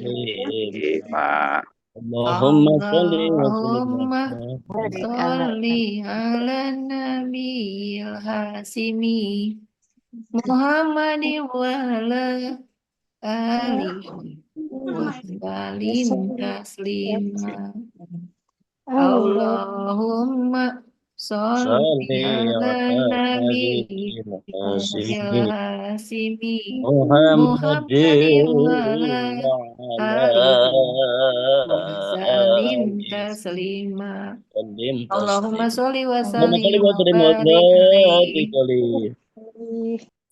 taslima. Allahumma sholli wa sallim Allahumma Barik sholli ala nabiyil hasimi Muhammadin wa ala alihi wa sallim taslima. Allahumma sholli ala nabiyil hasimi Muhammadin wa ala alihi salim taslima. Allahumma sholli wa sallim wa barik alaihi.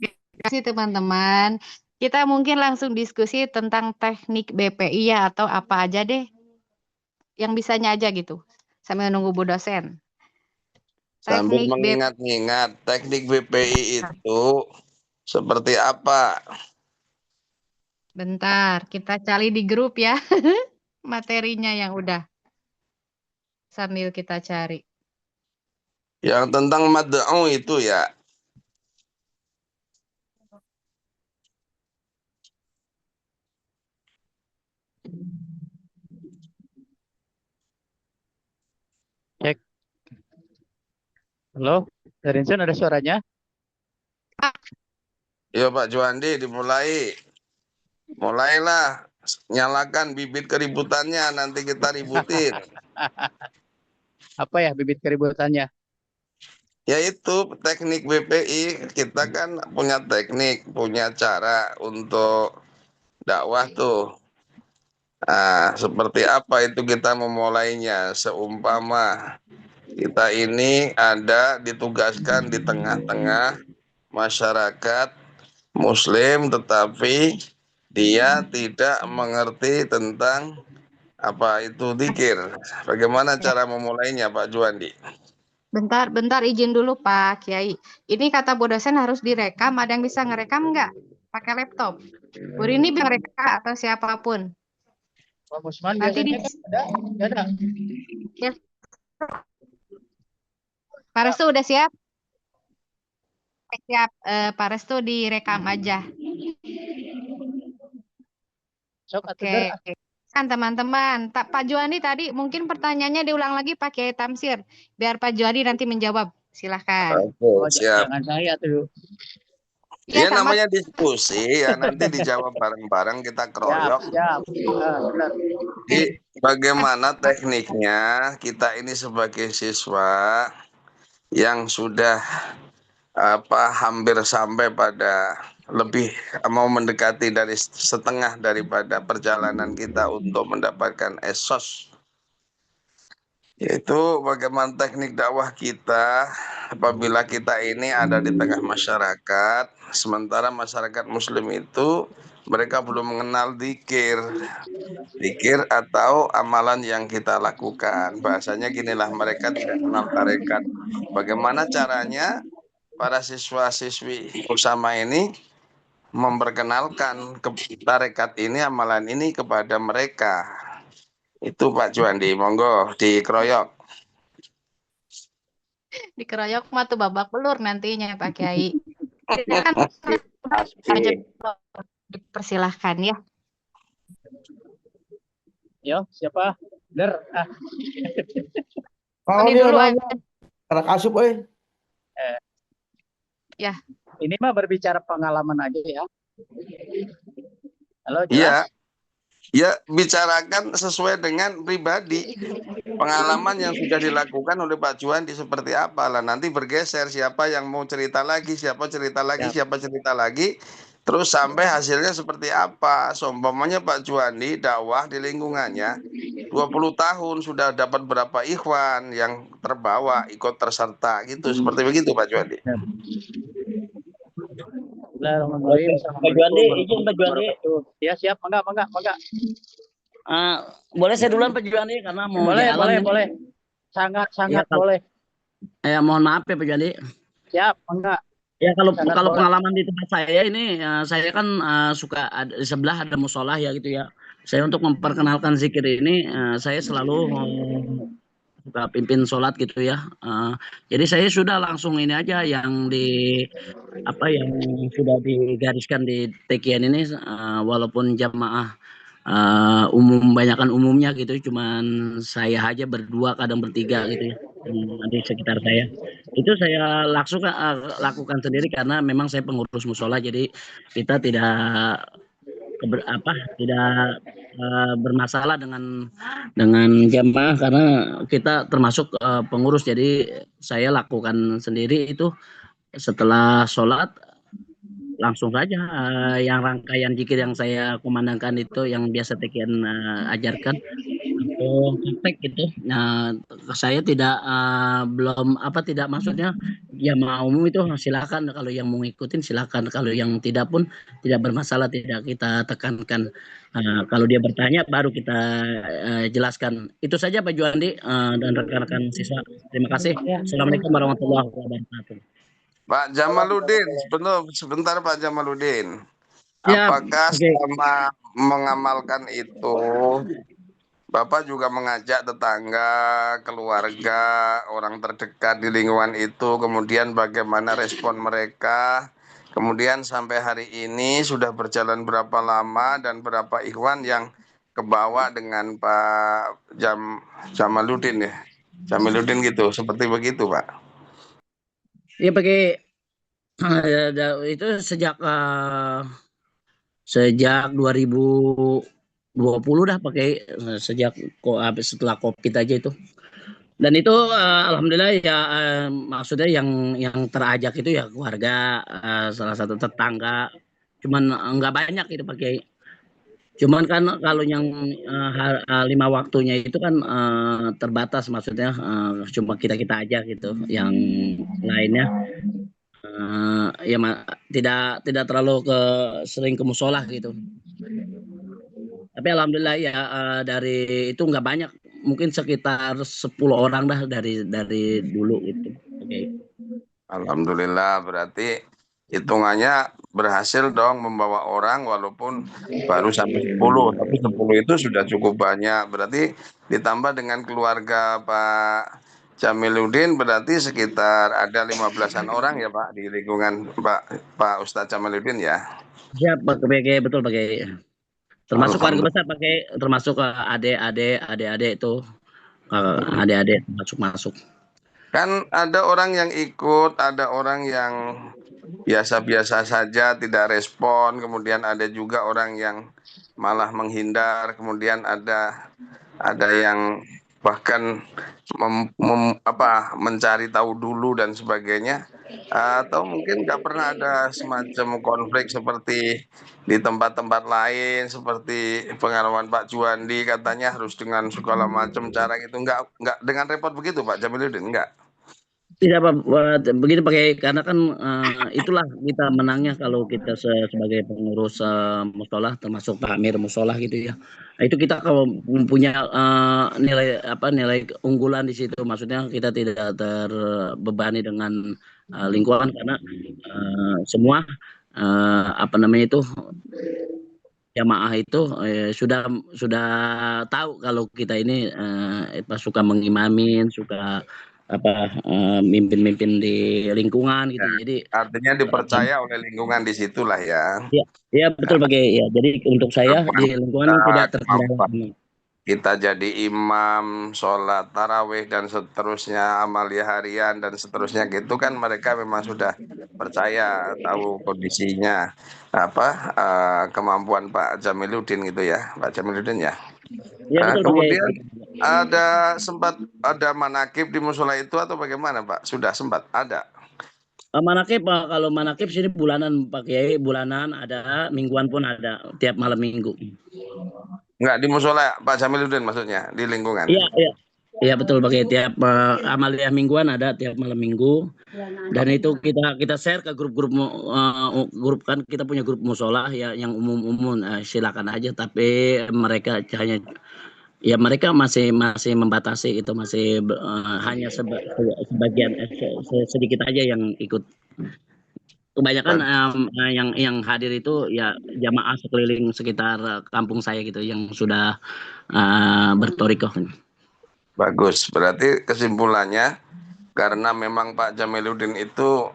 Terima kasih teman-teman. Kita mungkin langsung diskusi tentang teknik BPI ya, atau apa aja deh yang bisanya aja gitu sambil nunggu Bu dosen. Sambil Teknik mengingat-ingat teknik BPI itu seperti apa? Bentar, kita cari di grup ya materinya yang udah sambil kita cari. Yang tentang mad'u itu ya. Cek. Halo, Darinson ada suaranya? Ya Pak Juandi, dimulai. Mulailah, nyalakan bibit keributannya, nanti kita ributin. Apa ya bibit keributannya? Yaitu teknik BPI, kita kan punya teknik, punya cara untuk dakwah tuh. Nah, seperti apa itu kita memulainya? Seumpama kita ini ada ditugaskan di tengah-tengah masyarakat Muslim, tetapi dia tidak mengerti tentang apa itu dzikir. Bagaimana cara memulainya, Pak Juandi? Bentar izin dulu Pak Kiai. Ini kata Bu dosen harus direkam, ada yang bisa ngerekam nggak? Pakai laptop. Bu Rini bisa ngerekam atau siapapun. Pak Musman Nanti biasanya kan ada? Ada. Ya. Pak Restu udah siap? Siap, Pak Restu direkam aja. Oke. Kan teman-teman, Pak Juandi tadi mungkin pertanyaannya diulang lagi Pak Kiai Tamsir, biar Pak Juandi nanti menjawab. Silahkan. Oke, siap. Jangan saya tuh. Ya, namanya diskusi ya, nanti dijawab bareng-bareng, kita keroyok. Siap. Benar. Jadi bagaimana tekniknya kita ini sebagai siswa yang sudah hampir sampai pada lebih mau mendekati dari setengah daripada perjalanan kita untuk mendapatkan esos, yaitu bagaimana teknik dakwah kita apabila kita ini ada di tengah masyarakat, sementara masyarakat Muslim itu mereka belum mengenal dzikir atau amalan yang kita lakukan. Bahasanya ginilah, mereka tidak kenal tarekat. Bagaimana caranya para siswa-siswi bersama ini memperkenalkan tarekat ini, amalan ini kepada mereka. Itu Pak Juandi, monggo dikeroyok. Dikeroyok mah tuh babak belur nantinya Pak Kiai. Persilahkan ya. Yo, siapa? Der. Ini dulu anak asup, Ya. Ini mah berbicara pengalaman aja ya. Halo, jelas? Ya, bicarakan sesuai dengan pribadi. Pengalaman yang sudah dilakukan oleh Pak Juandi seperti apa lah. Nanti bergeser, siapa yang mau cerita lagi, siapa cerita lagi. Terus sampai hasilnya seperti apa. Seumpamanya Pak Juandi dakwah di lingkungannya 20 tahun sudah dapat berapa ikhwan yang terbawa, ikut terserta gitu. Seperti begitu Pak Juandi. Pak Juandi, izin Pak Juandi. Ya siap, mangga. Boleh saya duluan Pak Juandi karena mau boleh. Sangat ya, boleh. Ya mohon maaf ya Pak Juandi. Siap, mangga. Ya kalau pengalaman di tempat saya ini, saya kan suka di sebelah ada musola ya gitu ya. Saya untuk memperkenalkan zikir ini, saya selalu suka pimpin sholat gitu ya. Jadi saya sudah langsung ini aja yang yang sudah digariskan di tekian ini, walaupun jamaah banyakan umumnya gitu, cuman saya aja berdua, kadang bertiga gitu ya, di sekitar saya. Itu saya lakukan sendiri karena memang saya pengurus musola, jadi kita tidak tidak bermasalah dengan jamaah karena kita termasuk pengurus, jadi saya lakukan sendiri itu setelah sholat langsung saja yang rangkaian zikir yang saya kumandangkan itu yang biasa Tekian ajarkan langsung praktek gitu. Nah, saya tidak tidak maksudnya ya mau umum itu silakan, kalau yang mau ngikutin silakan, kalau yang tidak pun tidak bermasalah, tidak kita tekankan. Kalau dia bertanya baru kita jelaskan. Itu saja Pak Juandi dan rekan-rekan siswa. Terima kasih. Assalamualaikum warahmatullahi wabarakatuh. Pak Jamaluddin, sebentar Pak Jamaluddin. Ya, Apakah oke. selama mengamalkan itu Bapak juga mengajak tetangga, keluarga, orang terdekat di lingkungan itu, kemudian bagaimana respon mereka, kemudian sampai hari ini sudah berjalan berapa lama dan berapa ikhwan yang kebawa dengan Pak Jamaluddin ya, Jamaluddin gitu, seperti begitu Pak. Ya pakai itu sejak 2020 dah pakai, sejak setelah COVID aja itu. Dan itu alhamdulillah ya, maksudnya yang terajak itu ya keluarga, salah satu tetangga, cuman nggak banyak itu pakai. Cuman kan kalau yang 5 waktunya itu kan terbatas, maksudnya cuma kita aja gitu, yang lainnya ya tidak terlalu sering ke musola gitu. Tapi alhamdulillah ya dari itu nggak banyak, mungkin sekitar 10 orang dah dari dulu itu. Oke. Alhamdulillah, berarti hitungannya berhasil dong membawa orang walaupun baru sampai 10, tapi 10 itu sudah cukup banyak. Berarti ditambah dengan keluarga Pak Jamiluddin berarti sekitar ada 15-an orang ya Pak di lingkungan Pak Ustadz Jamiluddin ya. Siap pakai betul pakai. Termasuk keluarga besar pakai, termasuk adik-adik itu. Adik-adik masuk. Kan ada orang yang ikut, ada orang yang biasa-biasa saja, tidak respon, kemudian ada juga orang yang malah menghindar, kemudian ada yang bahkan mencari tahu dulu dan sebagainya, atau mungkin nggak pernah ada semacam konflik seperti di tempat-tempat lain, seperti pengalaman Pak Juandi katanya harus dengan segala macam cara gitu, nggak dengan repot begitu Pak Jamiluddin, nggak? Tidak Pak, begitu pakai, karena kan itulah kita menangnya kalau kita sebagai pengurus musola, termasuk Pak Amir musola gitu ya. Nah, itu kita kalau punya nilai keunggulan di situ, maksudnya kita tidak terbebani dengan lingkungan karena semua jamaah itu sudah tahu kalau kita ini suka mengimamin, suka mimpin di lingkungan gitu. Ya, Jadi artinya dipercaya oleh lingkungan di situlah ya. Ya betul pakai ya. Jadi untuk saya di lingkungan tidak terkendala. Kita jadi imam, sholat tarawih dan seterusnya, amalia harian dan seterusnya gitu kan, mereka memang sudah percaya, tahu kondisinya, kemampuan Pak Jamiluddin gitu ya, Pak Jamiluddin ya. Ya betul kemudian sempat ada manakib di musola itu atau bagaimana Pak? Sudah sempat ada? Manakib kalau manakib sini bulanan Pak Kiai, bulanan ada, mingguan pun ada, tiap malam minggu. Enggak di musola Pak Jamiluddin maksudnya, di lingkungan. Iya betul pakai tiap amalia mingguan ada tiap malam minggu, dan itu kita share ke grup kan, kita punya grup musola ya yang umum silakan aja, tapi mereka mereka masih membatasi itu, masih hanya sebagian sedikit aja yang ikut. Kebanyakan yang hadir itu ya jamaah sekeliling sekitar kampung saya gitu yang sudah bertorikoh. Bagus, berarti kesimpulannya karena memang Pak Jamiluddin itu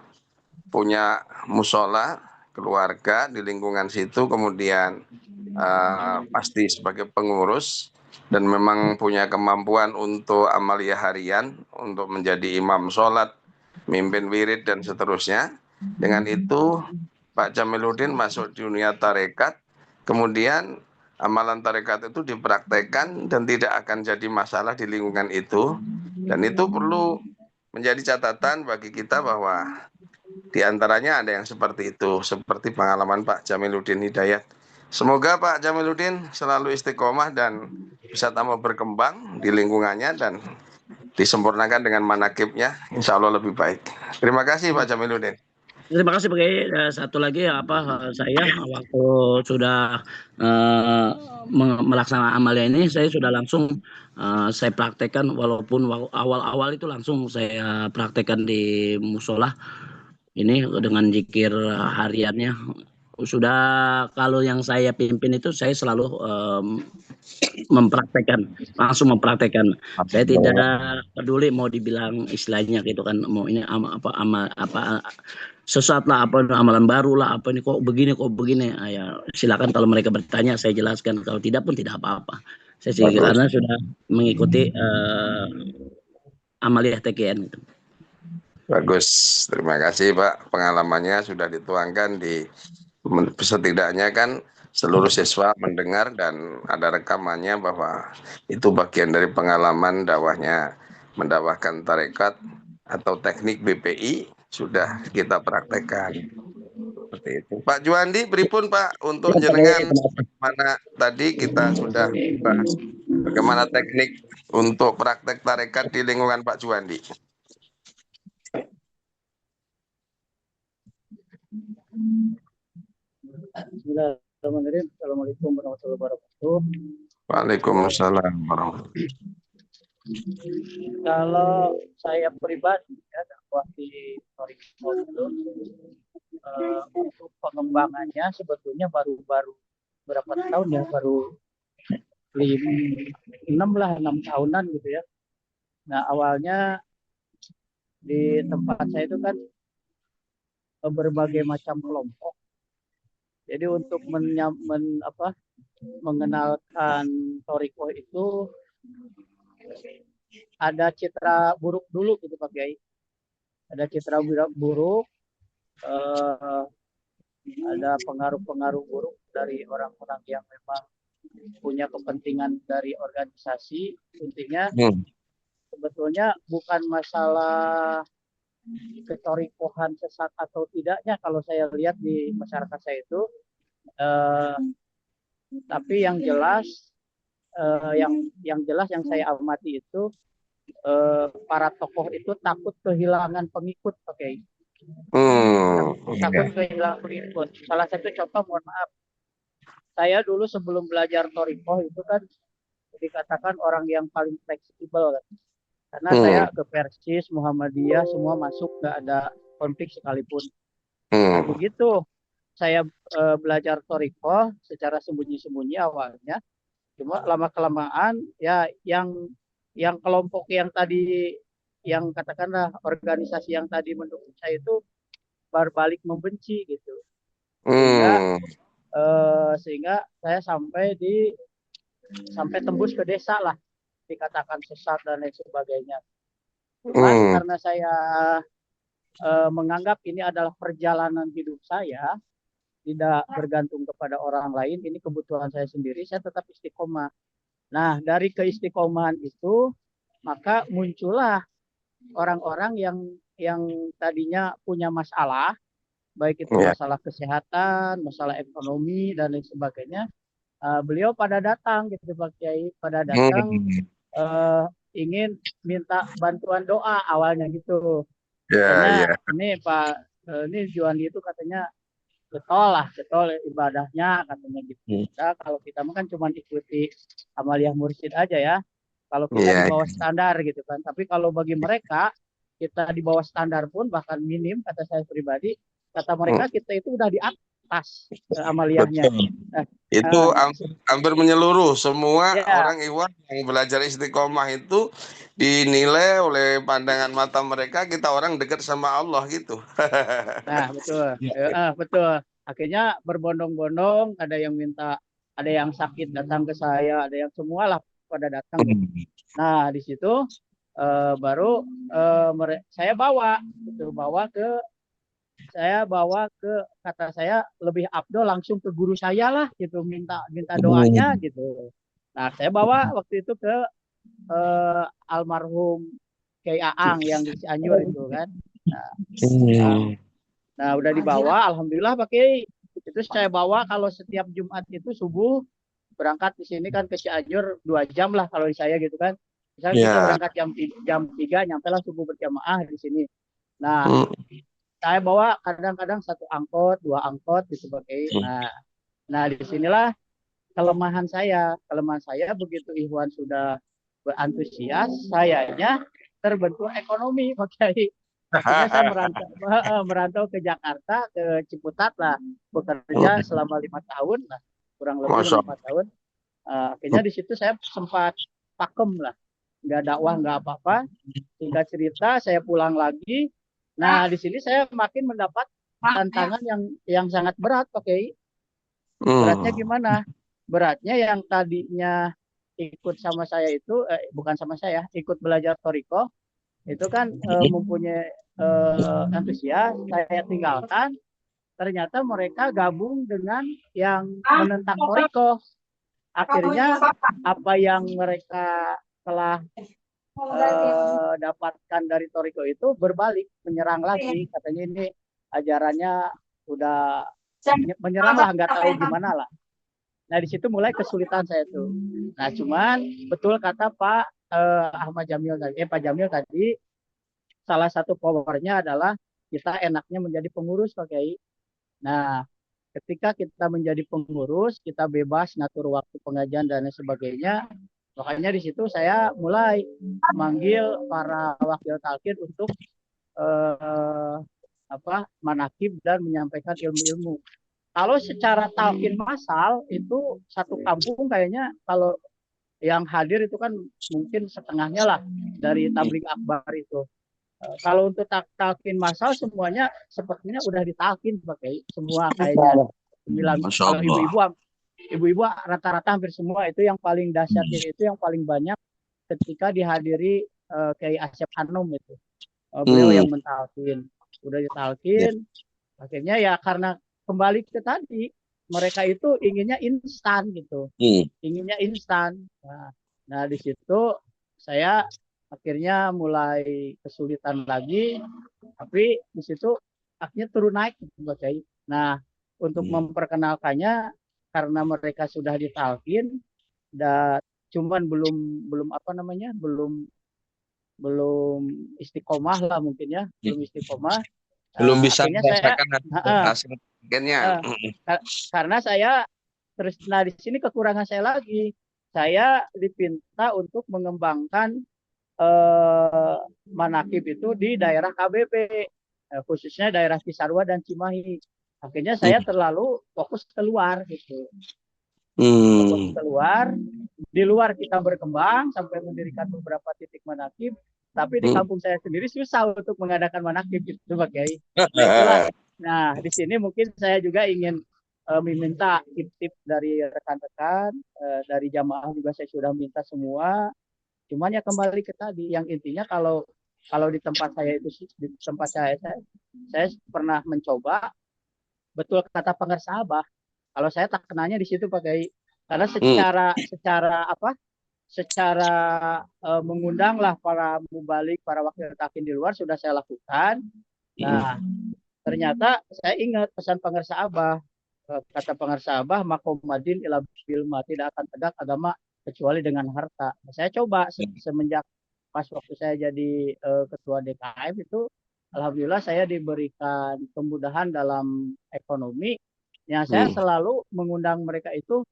punya musola keluarga di lingkungan situ, kemudian pasti sebagai pengurus dan memang punya kemampuan untuk amalia harian, untuk menjadi imam sholat, mimpin wirid dan seterusnya. Dengan itu Pak Jamiluddin masuk di dunia tarekat, kemudian amalan tarekat itu dipraktekkan dan tidak akan jadi masalah di lingkungan itu. Dan itu perlu menjadi catatan bagi kita bahwa di antaranya ada yang seperti itu, seperti pengalaman Pak Jamiluddin Hidayat. Semoga Pak Jamiluddin selalu istiqomah dan bisa tambah berkembang di lingkungannya dan disempurnakan dengan manakibnya, insya Allah lebih baik. Terima kasih Pak Jamiluddin. Terima kasih Pak Kiai. Satu lagi saya waktu sudah melaksanakan amalia ini, saya sudah langsung saya praktekkan, walaupun awal-awal itu langsung saya praktekkan di musola ini dengan zikir hariannya. Sudah kalau yang saya pimpin itu saya selalu langsung mempraktekkan. Saya tidak peduli mau dibilang istilahnya gitu kan, mau ini sesuatu lah, apa amalan baru lah, apa ini kok begini ya silakan, kalau mereka bertanya saya jelaskan, kalau tidak pun tidak apa-apa. Saya sih karena sudah mengikuti amalia TKN gitu. Bagus, terima kasih Pak, pengalamannya sudah dituangkan di setidaknya kan seluruh siswa mendengar dan ada rekamannya bahwa itu bagian dari pengalaman dakwahnya mendakwahkan tarekat atau teknik BPI sudah kita praktekkan seperti itu. Pak Juandi, pripun Pak untuk jenengan, mana tadi kita sudah bahas bagaimana teknik untuk praktek tarekat di lingkungan Pak Juandi. Bismillahirrahmanirrahim. Assalamualaikum warahmatullahi wabarakatuh. Waalaikumsalam warahmatullahi wabarakatuh. Kalau saya pribadi ya dakwah di Toriko itu untuk pengembangannya sebetulnya baru berapa tahun ya, baru 6 tahunan gitu ya. Nah awalnya di tempat saya itu kan berbagai macam kelompok. Jadi untuk mengenalkan Toriko itu ada citra buruk dulu gitu Pak Kiai. Ada citra buruk, ada pengaruh-pengaruh buruk dari orang-orang yang memang punya kepentingan dari organisasi. Intinya sebetulnya bukan masalah ketorikohan sesat atau tidaknya kalau saya lihat di masyarakat saya itu, tapi yang jelas yang saya amati itu para tokoh itu takut kehilangan pengikut, oke? Takut kehilangan pengikut. Salah satu contoh, mohon maaf, saya dulu sebelum belajar Torikoh itu kan dikatakan orang yang paling fleksibel kan. Karena saya ke Persis, Muhammadiyah, semua masuk, nggak ada konflik sekalipun. Nah, begitu saya belajar Torikoh secara sembunyi-sembunyi awalnya, cuma lama-kelamaan ya yang kelompok yang tadi, yang katakanlah organisasi yang tadi mendukung saya itu berbalik membenci gitu. Sehingga saya sampai tembus ke desa lah, dikatakan sesat dan lain sebagainya. Karena saya menganggap ini adalah perjalanan hidup saya, tidak bergantung kepada orang lain, ini kebutuhan saya sendiri, saya tetap istiqomah. Nah, dari keistiqomahan itu maka muncullah orang-orang yang tadinya punya masalah, baik itu masalah kesehatan, masalah ekonomi dan lain sebagainya. Beliau pada datang gitu Pak Kiai, pada datang ingin minta bantuan doa awalnya gitu. Karena ini Pak ini Juandi itu katanya getol ibadahnya katanya gitu. Nah, kalau kita kan cuma ikuti amaliah mursyid aja ya. Kalau kita di bawah standar gitu kan. Tapi kalau bagi mereka kita di bawah standar pun bahkan minim, kata saya pribadi, kata mereka kita itu udah di atas amaliyahnya. Nah, itu hampir menyeluruh semua orang Ikhwan yang belajar istiqomah itu dinilai oleh pandangan mata mereka kita orang dekat sama Allah gitu. Nah betul, betul. Akhirnya berbondong-bondong, ada yang minta ada yang sakit datang ke saya, ada yang semualah pada datang. Nah, di situ baru saya bawa kata saya lebih afdol langsung ke guru saya lah gitu, minta doanya gitu. Nah, saya bawa waktu itu ke almarhum Kiai Aang yang di Cianjur itu kan. Nah, udah dibawa, alhamdulillah pakai itu saya bawa kalau setiap Jumat itu subuh berangkat di sini kan ke Cianjur 2 jam lah kalau di saya gitu kan. Misalnya kita berangkat jam 3 nyampe lah subuh berjamaah di sini. Nah, saya bawa kadang-kadang 1 angkot, 2 angkot gitu sebagai. Nah disinilah kelemahan saya. Kelemahan saya begitu Ikhwan sudah berantusias, sayanya terbentur ekonomi, Pak Kiai. Akhirnya saya merantau ke Jakarta, ke Ciputat lah, bekerja selama 5 tahun lah, kurang lebih 5 tahun. Akhirnya di situ saya sempat pakem lah, nggak dakwah nggak apa-apa. Singkat cerita saya pulang lagi. Nah di sini saya makin mendapat tantangan yang sangat berat, Pak Kiai. Beratnya gimana? Beratnya yang tadinya ikut sama saya itu bukan sama saya, ikut belajar Toriko itu kan mempunyai antusias, saya tinggalkan. Ternyata mereka gabung dengan yang menentang Toriko. Akhirnya apa yang mereka telah dapatkan dari Toriko itu berbalik, menyerang lagi. Katanya ini ajarannya udah menyerang lah, nggak tahu gimana lah. Nah di situ mulai kesulitan saya tuh. Nah cuman betul kata Pak Pak Jamil tadi, salah satu powernya adalah kita enaknya menjadi pengurus, Pak Kiai. Nah ketika kita menjadi pengurus, kita bebas ngatur waktu pengajian dan sebagainya. Makanya di situ saya mulai manggil para wakil talqin untuk manakib dan menyampaikan ilmu-ilmu. Kalau secara talqin massal itu satu kampung kayaknya kalau yang hadir itu kan mungkin setengahnya lah dari tabligh akbar itu. Kalau untuk talqin massal semuanya sepertinya udah ditalqin pakai semua kayaknya. 9 kalau ibu-ibu rata-rata hampir semua. Itu yang paling dahsyatnya, itu yang paling banyak ketika dihadiri Kiai Asep Hanum itu. Beliau yang mentalkin, udah ditalkin. Akhirnya ya karena kembali ke tadi, mereka itu inginnya instan gitu, inginnya instan. Nah di situ saya akhirnya mulai kesulitan lagi, tapi di situ akhirnya turun naik gitu, Pak Kiai. Nah untuk memperkenalkannya, karena mereka sudah ditalkin dan cuman belum istiqomah lah mungkin ya, belum istiqomah. Belum bisa Akhirnya saya hasil akhirnya. Karena saya terus, nah di sini kekurangan saya lagi, saya dipinta untuk mengembangkan manakib itu di daerah KBP, khususnya daerah Cisarua dan Cimahi. Akhirnya saya terlalu fokus keluar gitu. Fokus keluar, di luar kita berkembang sampai mendirikan beberapa titik manakib, tapi di kampung saya sendiri susah untuk mengadakan manakib gitu, Pak Kiai. Nah itulah. Nah di sini mungkin saya juga ingin meminta tip-tip dari rekan-rekan, dari jamaah juga saya sudah minta semua. Cuman ya kembali ke tadi, yang intinya kalau di tempat saya itu, di tempat saya pernah mencoba, betul kata pengersa Abah. Kalau saya tak kenanya di situ Pak Kiai, karena secara mengundang lah para mubalik, para wakil talqin di luar sudah saya lakukan. Nah ternyata saya ingat pesan pengersa Abah, kata pengersa Abah, makomadin ila bilma, tidak akan tegak agama kecuali dengan harta. Nah, saya coba semenjak pas waktu saya jadi ketua DKM itu, alhamdulillah saya diberikan kemudahan dalam ekonomi. Ya saya selalu mengundang mereka itu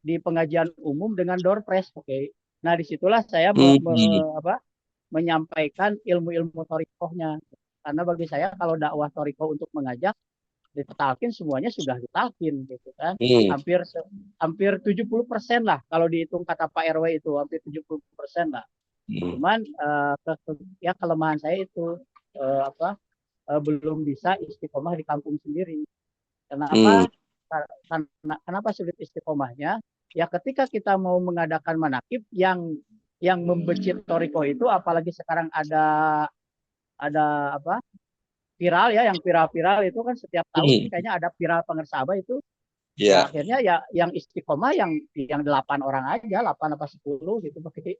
di pengajian umum dengan door prize, oke. Nah disitulah saya menyampaikan ilmu-ilmu torikohnya. Karena bagi saya kalau dakwah torikoh untuk mengajak, ditalkin semuanya sudah ditalkin gitu kan. Hampir 70% lah kalau dihitung kata Pak RW itu, hampir 70% lah. Cuman kelemahan saya itu belum bisa istiqomah di kampung sendiri. Kenapa? Karena kenapa sulit istiqomahnya? Ya ketika kita mau mengadakan manakib yang membenci toriko itu, apalagi sekarang ada apa viral ya, yang viral itu kan setiap tahun ini kayaknya ada viral pengersabah itu. Ya. Nah, akhirnya ya yang istiqomah yang 8 orang aja, 8 apa 10 gitu pakai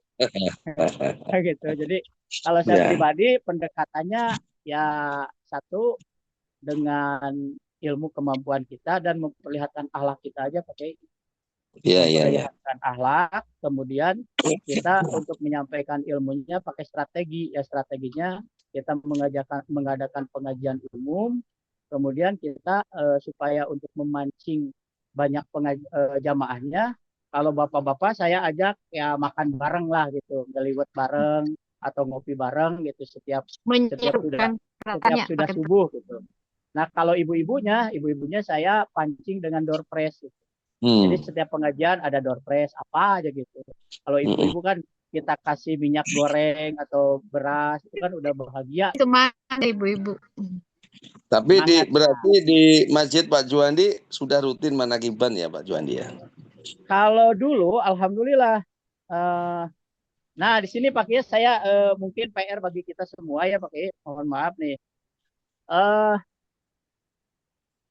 gitu. Jadi kalau saya Ya. pribadi pendekatannya ya satu dengan ilmu kemampuan kita dan memperlihatkan akhlak kita aja pakai Ya, ya, ya. memperlihatkan akhlak, kemudian kita untuk menyampaikan ilmunya pakai strategi. Ya strateginya kita mengadakan pengajian umum, kemudian kita supaya untuk memancing banyak jamaahnya, kalau bapak-bapak saya ajak ya makan bareng lah gitu, ngeliwet bareng atau ngopi bareng gitu setiap Menyerukan katanya sudah pakai subuh gitu. Nah kalau ibu-ibunya saya pancing dengan door prize gitu. Jadi setiap pengajian ada door prize apa aja gitu. Kalau ibu-ibu kan kita kasih minyak goreng atau beras itu kan udah bahagia. semangat ibu-ibu. Tapi Semangat. berarti di masjid Pak Juandi sudah rutin manakiban ya Pak Juandi ya? Kalau dulu alhamdulillah. Nah di sini Pak Kiai saya mungkin PR bagi kita semua ya Pak Kiai. Mohon maaf nih.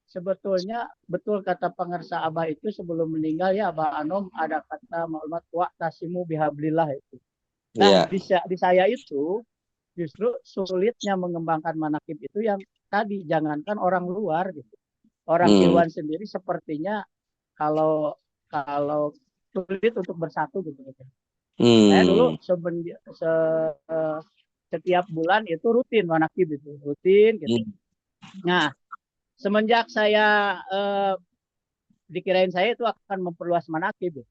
Sebetulnya betul kata pengersa Abah itu sebelum meninggal ya Abah Anom ada kata maklumat wa tasimu bihablillah itu. Nah di saya itu justru sulitnya mengembangkan manakib itu yang tadi jangankan orang luar gitu. Orang Iwan sendiri sepertinya kalau sulit untuk bersatu gitu. Saya dulu setiap bulan itu rutin manakib itu, rutin gitu. Nah, semenjak saya dikirain saya itu akan memperluas manakib.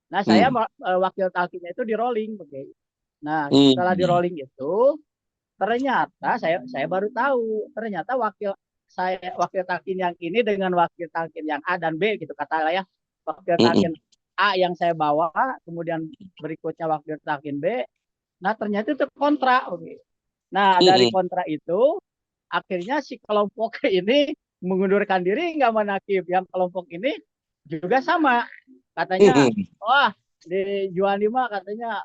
Nah, saya wakil talkinnya itu di rolling, okay. Nah, setelah di rolling itu ternyata saya baru tahu ternyata wakil talkin yang ini dengan wakil talkin yang A dan B gitu kata ya. Wakil talkin A yang saya bawa, kemudian berikutnya wakil talkin B. Nah, ternyata itu kontra, okay. Nah, dari kontra itu akhirnya si kelompok ini mengundurkan diri nggak manakib, yang kelompok ini juga sama katanya, wah di Juandi mah katanya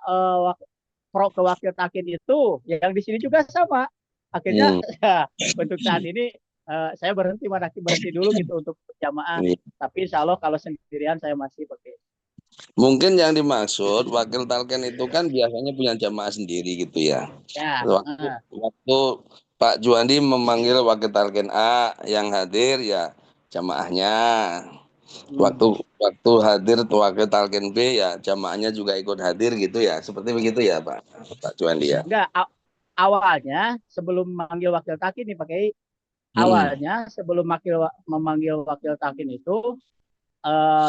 pro ke wakil talkin itu, yang di sini juga sama. Akhirnya untuk saat ini saya berhenti dulu gitu untuk jamaah, tapi insya Allah kalau sendirian saya masih pakai. Mungkin yang dimaksud wakil talken itu kan biasanya punya jamaah sendiri gitu ya. Waktu Pak Juandi memanggil wakil talken A yang hadir ya jamaahnya. Waktu hadir wakil talken B ya jamaahnya juga ikut hadir gitu ya. Seperti begitu ya Pak Juandi ya. Enggak, awalnya sebelum memanggil wakil talkin nih pakai awalnya sebelum memanggil wakil talkin itu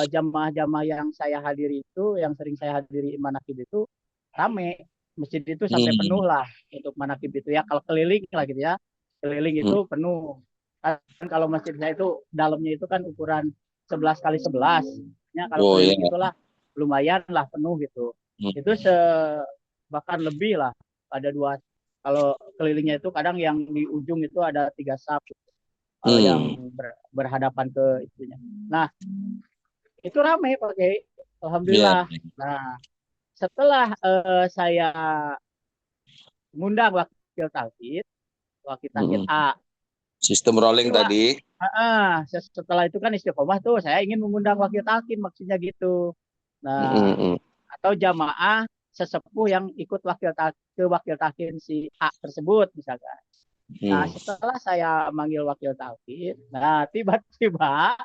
jamaah-jamaah yang saya hadiri itu, yang sering saya hadiri manakib itu rame, masjid itu sampai penuh lah untuk manakib itu ya. Kalau keliling lah gitu ya, keliling itu penuh. Kan kalau masjid saya itu dalamnya itu kan ukuran 11x11, ya kalau keliling itulah lumayan lah penuh gitu. Itu bahkan lebih lah pada 2. Kalau kelilingnya itu kadang yang di ujung itu ada 3 saf. Kalau yang berhadapan ke itunya. Nah, itu ramai pakai alhamdulillah. Nah, setelah saya ngundang wakil talkin A. Sistem rolling tadi. Setelah itu kan istiqomah tuh, saya ingin mengundang wakil talkin maksudnya gitu. Nah, atau jamaah sesepuh yang ikut wakil talkin si A tersebut misalkan. Nah, setelah saya manggil wakil talkin, nah tiba-tiba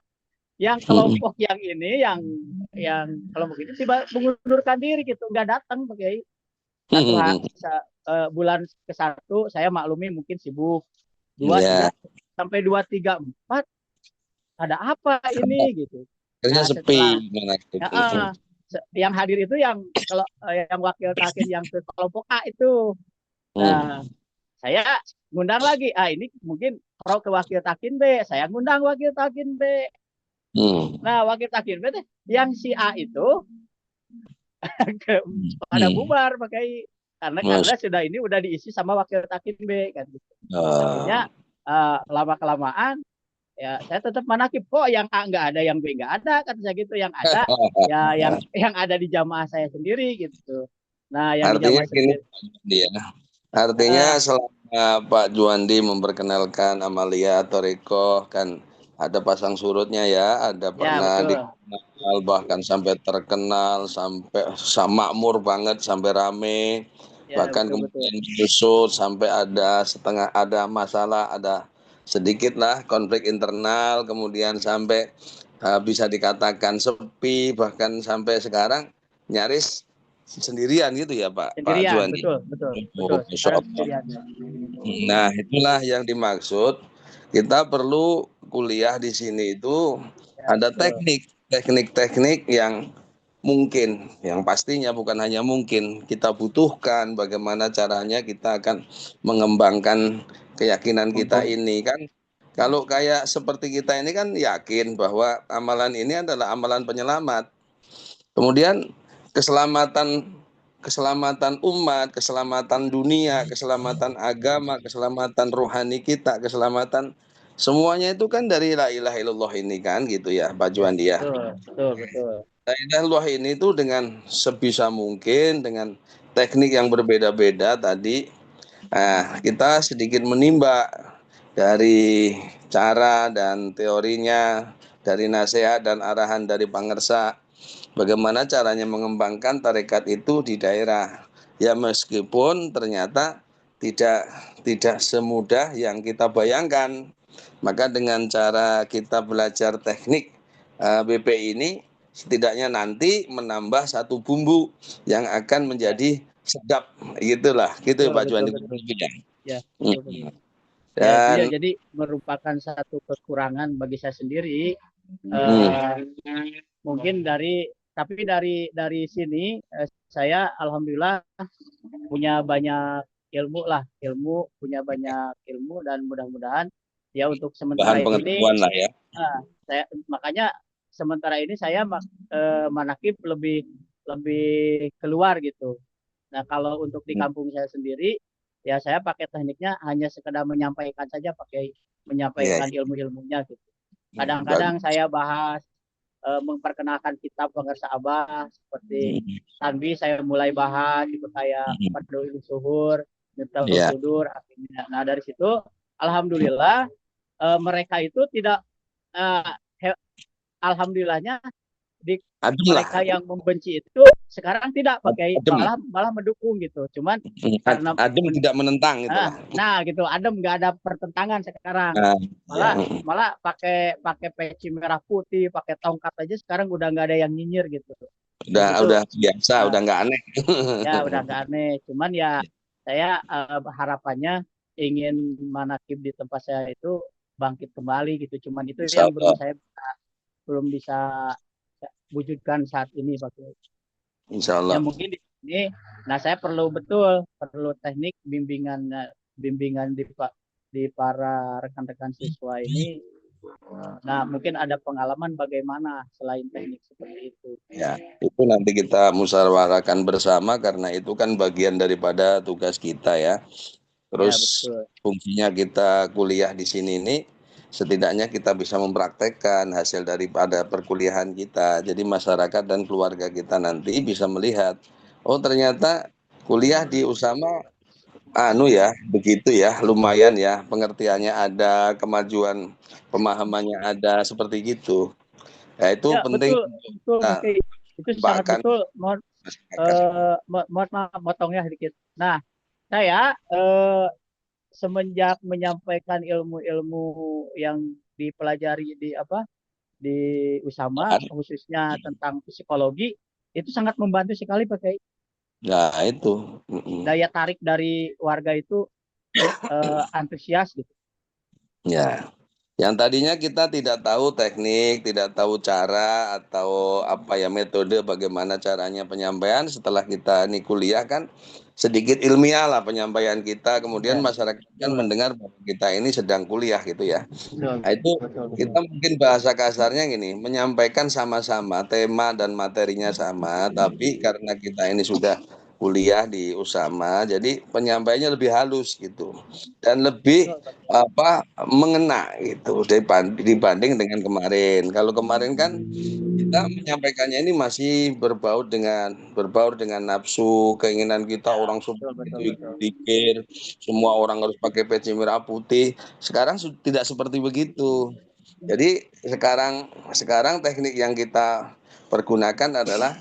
yang kelompok yang ini, yang kelompok ini tiba mengundurkan diri gitu, nggak datang pakai. Bulan ke-1 saya maklumi mungkin sibuk, 2, 3 sampai 2, 3, 4 ada apa ini gitu. Akhirnya sepi manakib. Yang hadir itu yang wakil talkin yang ke kelompok A itu. Nah, saya ngundang lagi. Ini mungkin pro ke wakil talkin B. Saya ngundang wakil talkin B. Nah, wakil talkin B yang si A itu pada bubar pakai karena sudah diisi sama wakil talkin B kan gitu. Akhirnya lama kelamaan ya saya tetap manakib kok, yang A nggak ada, yang B nggak ada, kata saya gitu. Yang ada ya yang ada di jamaah saya sendiri gitu. Nah, yang di Artinya jamaah gini, sendiri. dia. Artinya eh, selama Pak Juandi memperkenalkan Amalia atau Riko kan ada pasang surutnya ya, ada ya pernah betul, dikenal bahkan sampai terkenal, sampai makmur banget, sampai rame, ya bahkan betul betul. kemudian menyusut sampai ada setengah, ada masalah, ada sedikit lah konflik internal, kemudian sampai bisa dikatakan sepi, bahkan sampai sekarang nyaris sendirian gitu ya Pak Sendirian, Juandi. betul betul Oh, betul. Masya Sekarang Allah. sendirian. Nah, itulah yang dimaksud. Kita perlu kuliah di sini itu Ya ada betul. teknik-teknik yang mungkin, yang pastinya bukan hanya mungkin, kita butuhkan bagaimana caranya kita akan mengembangkan keyakinan kita ini kan. Kalau kayak seperti kita ini kan yakin bahwa amalan ini adalah amalan penyelamat. Kemudian keselamatan keselamatan umat, keselamatan dunia, keselamatan agama, keselamatan rohani kita, keselamatan semuanya itu kan dari la ilaha illallah ini kan gitu ya Pak Ya Juandi ya. betul betul betul. La ilaha illallah ini tuh dengan sebisa mungkin dengan teknik yang berbeda-beda tadi. Nah, kita sedikit menimba dari cara dan teorinya, dari nasihat dan arahan dari Pangersa. Bagaimana caranya mengembangkan tarekat itu di daerah. Ya meskipun ternyata tidak tidak semudah yang kita bayangkan. Maka dengan cara kita belajar teknik BP ini setidaknya nanti menambah satu bumbu yang akan Ya menjadi sedap gitulah. Gitu betul Pak betul Juandi. betul. Ya betul betul. Hmm. Ya itu ya, Dan jadi merupakan satu kekurangan bagi saya sendiri. hmm, eh, Mungkin dari sini, saya alhamdulillah punya banyak ilmu lah, punya banyak ilmu, dan mudah-mudahan ya untuk sementara bahan ini, pengetahuan lah ya. saya makanya sementara ini saya manakib lebih lebih keluar gitu. Nah, kalau untuk di kampung saya sendiri, ya saya pakai tekniknya hanya sekedar menyampaikan saja, pakai Iya, menyampaikan ilmu-ilmunya gitu. bagus. Kadang-kadang saya bahas, memperkenalkan kitab Pengersa Abah, seperti Tanbi saya mulai bahas itu kayak Fadlul Suhur, Miftahul Iya, Sudur, akhirnya. Nah, dari situ alhamdulillah, mereka itu tidak, eh, alhamdulillahnya di adem lah. mereka yang membenci itu sekarang tidak pakai, Adem. malah mendukung gitu. Cuman karena Adem tidak menentang itulah. nah gitu, adem, nggak ada pertentangan sekarang. Nah, Malah ya. malah pakai pakai peci merah putih, pakai tongkat aja sekarang udah nggak ada yang nyinyir gitu. Di situ Udah biasa, udah nggak aneh. ya udah nggak aneh. Cuman ya saya, harapannya ingin manakib di tempat saya itu bangkit kembali gitu. Cuman itu Insya yang Allah, belum bisa wujudkan saat ini, Pak Kiai. insya Ya Allah. mungkin di sini, nah saya perlu teknik bimbingan, bimbingan di para rekan-rekan siswa ini. Nah, mungkin ada pengalaman bagaimana selain teknik seperti itu. Ya, itu nanti kita musyawarahkan bersama karena itu kan bagian daripada tugas kita ya. Ya Terus betul. fungsinya kita kuliah di sini ini setidaknya kita bisa mempraktekkan hasil daripada perkuliahan kita. Jadi masyarakat dan keluarga kita nanti bisa melihat, oh ternyata kuliah di Usama ya, begitu ya, lumayan ya, pengertiannya ada, kemajuan pemahamannya ada, seperti gitu. Ya itu Ya penting betul untuk betul, kita Pak Kiai. Itu sangat kembangkan betul. Mohon, masyarakat. mohon maaf motongnya sedikit. Nah, saya, semenjak menyampaikan ilmu-ilmu yang dipelajari di Usama, khususnya tentang psikologi, itu sangat membantu sekali, Pak Kiai. Nah itu. Daya tarik dari warga itu, antusias gitu. Ya, yang tadinya kita tidak tahu teknik, tidak tahu cara atau apa ya metode bagaimana caranya penyampaian, setelah kita ini kuliah kan sedikit ilmiah lah penyampaian kita, kemudian Ya, masyarakat kan betul, mendengar bahwa kita ini sedang kuliah gitu ya. betul, Nah itu betul, betul. kita mungkin bahasa kasarnya gini, menyampaikan sama-sama tema dan materinya sama, tapi karena kita ini sudah kuliah di Usama, jadi penyampaiannya lebih halus gitu dan lebih mengena gitu dibanding dengan kemarin. Kalau kemarin kan kita menyampaikannya ini masih berbaur dengan nafsu, keinginan kita orang semua itu pikir semua orang harus pakai peci merah putih. Sekarang tidak seperti begitu. Jadi sekarang teknik yang kita pergunakan adalah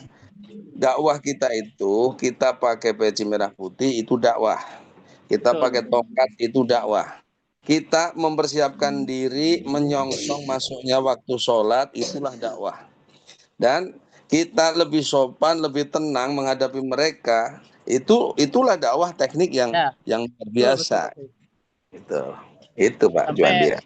dakwah kita itu, kita pakai peci merah putih itu dakwah. Kita pakai tongkat itu dakwah. Kita mempersiapkan diri menyongsong masuknya waktu sholat itulah dakwah. Dan kita lebih sopan, lebih tenang menghadapi mereka. Itulah dakwah teknik yang luar biasa. Itu Pak Juandi.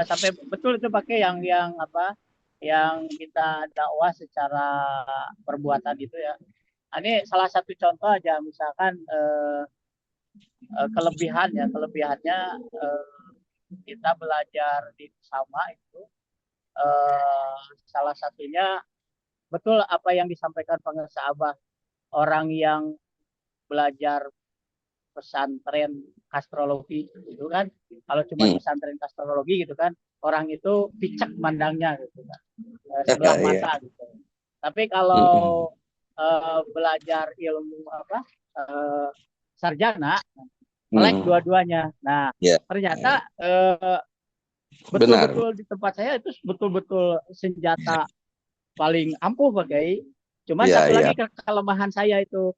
Sampai betul itu pakai yang apa? Yang kita dakwah secara perbuatan itu ya. Ini salah satu contoh aja, misalkan kelebihannya kita belajar di sama itu salah satunya betul apa yang disampaikan pengusaha Abah, orang yang belajar pesantren astrologi itu kan, kalau cuma pesantren astrologi gitu kan, orang itu picek mandangnya gitu kan, sebelah mata gitu. Tapi kalau belajar ilmu sarjana, melek dua-duanya. Nah, ternyata betul-betul di tempat saya itu betul-betul senjata paling ampuh pakai. Cuma satu lagi kelemahan saya itu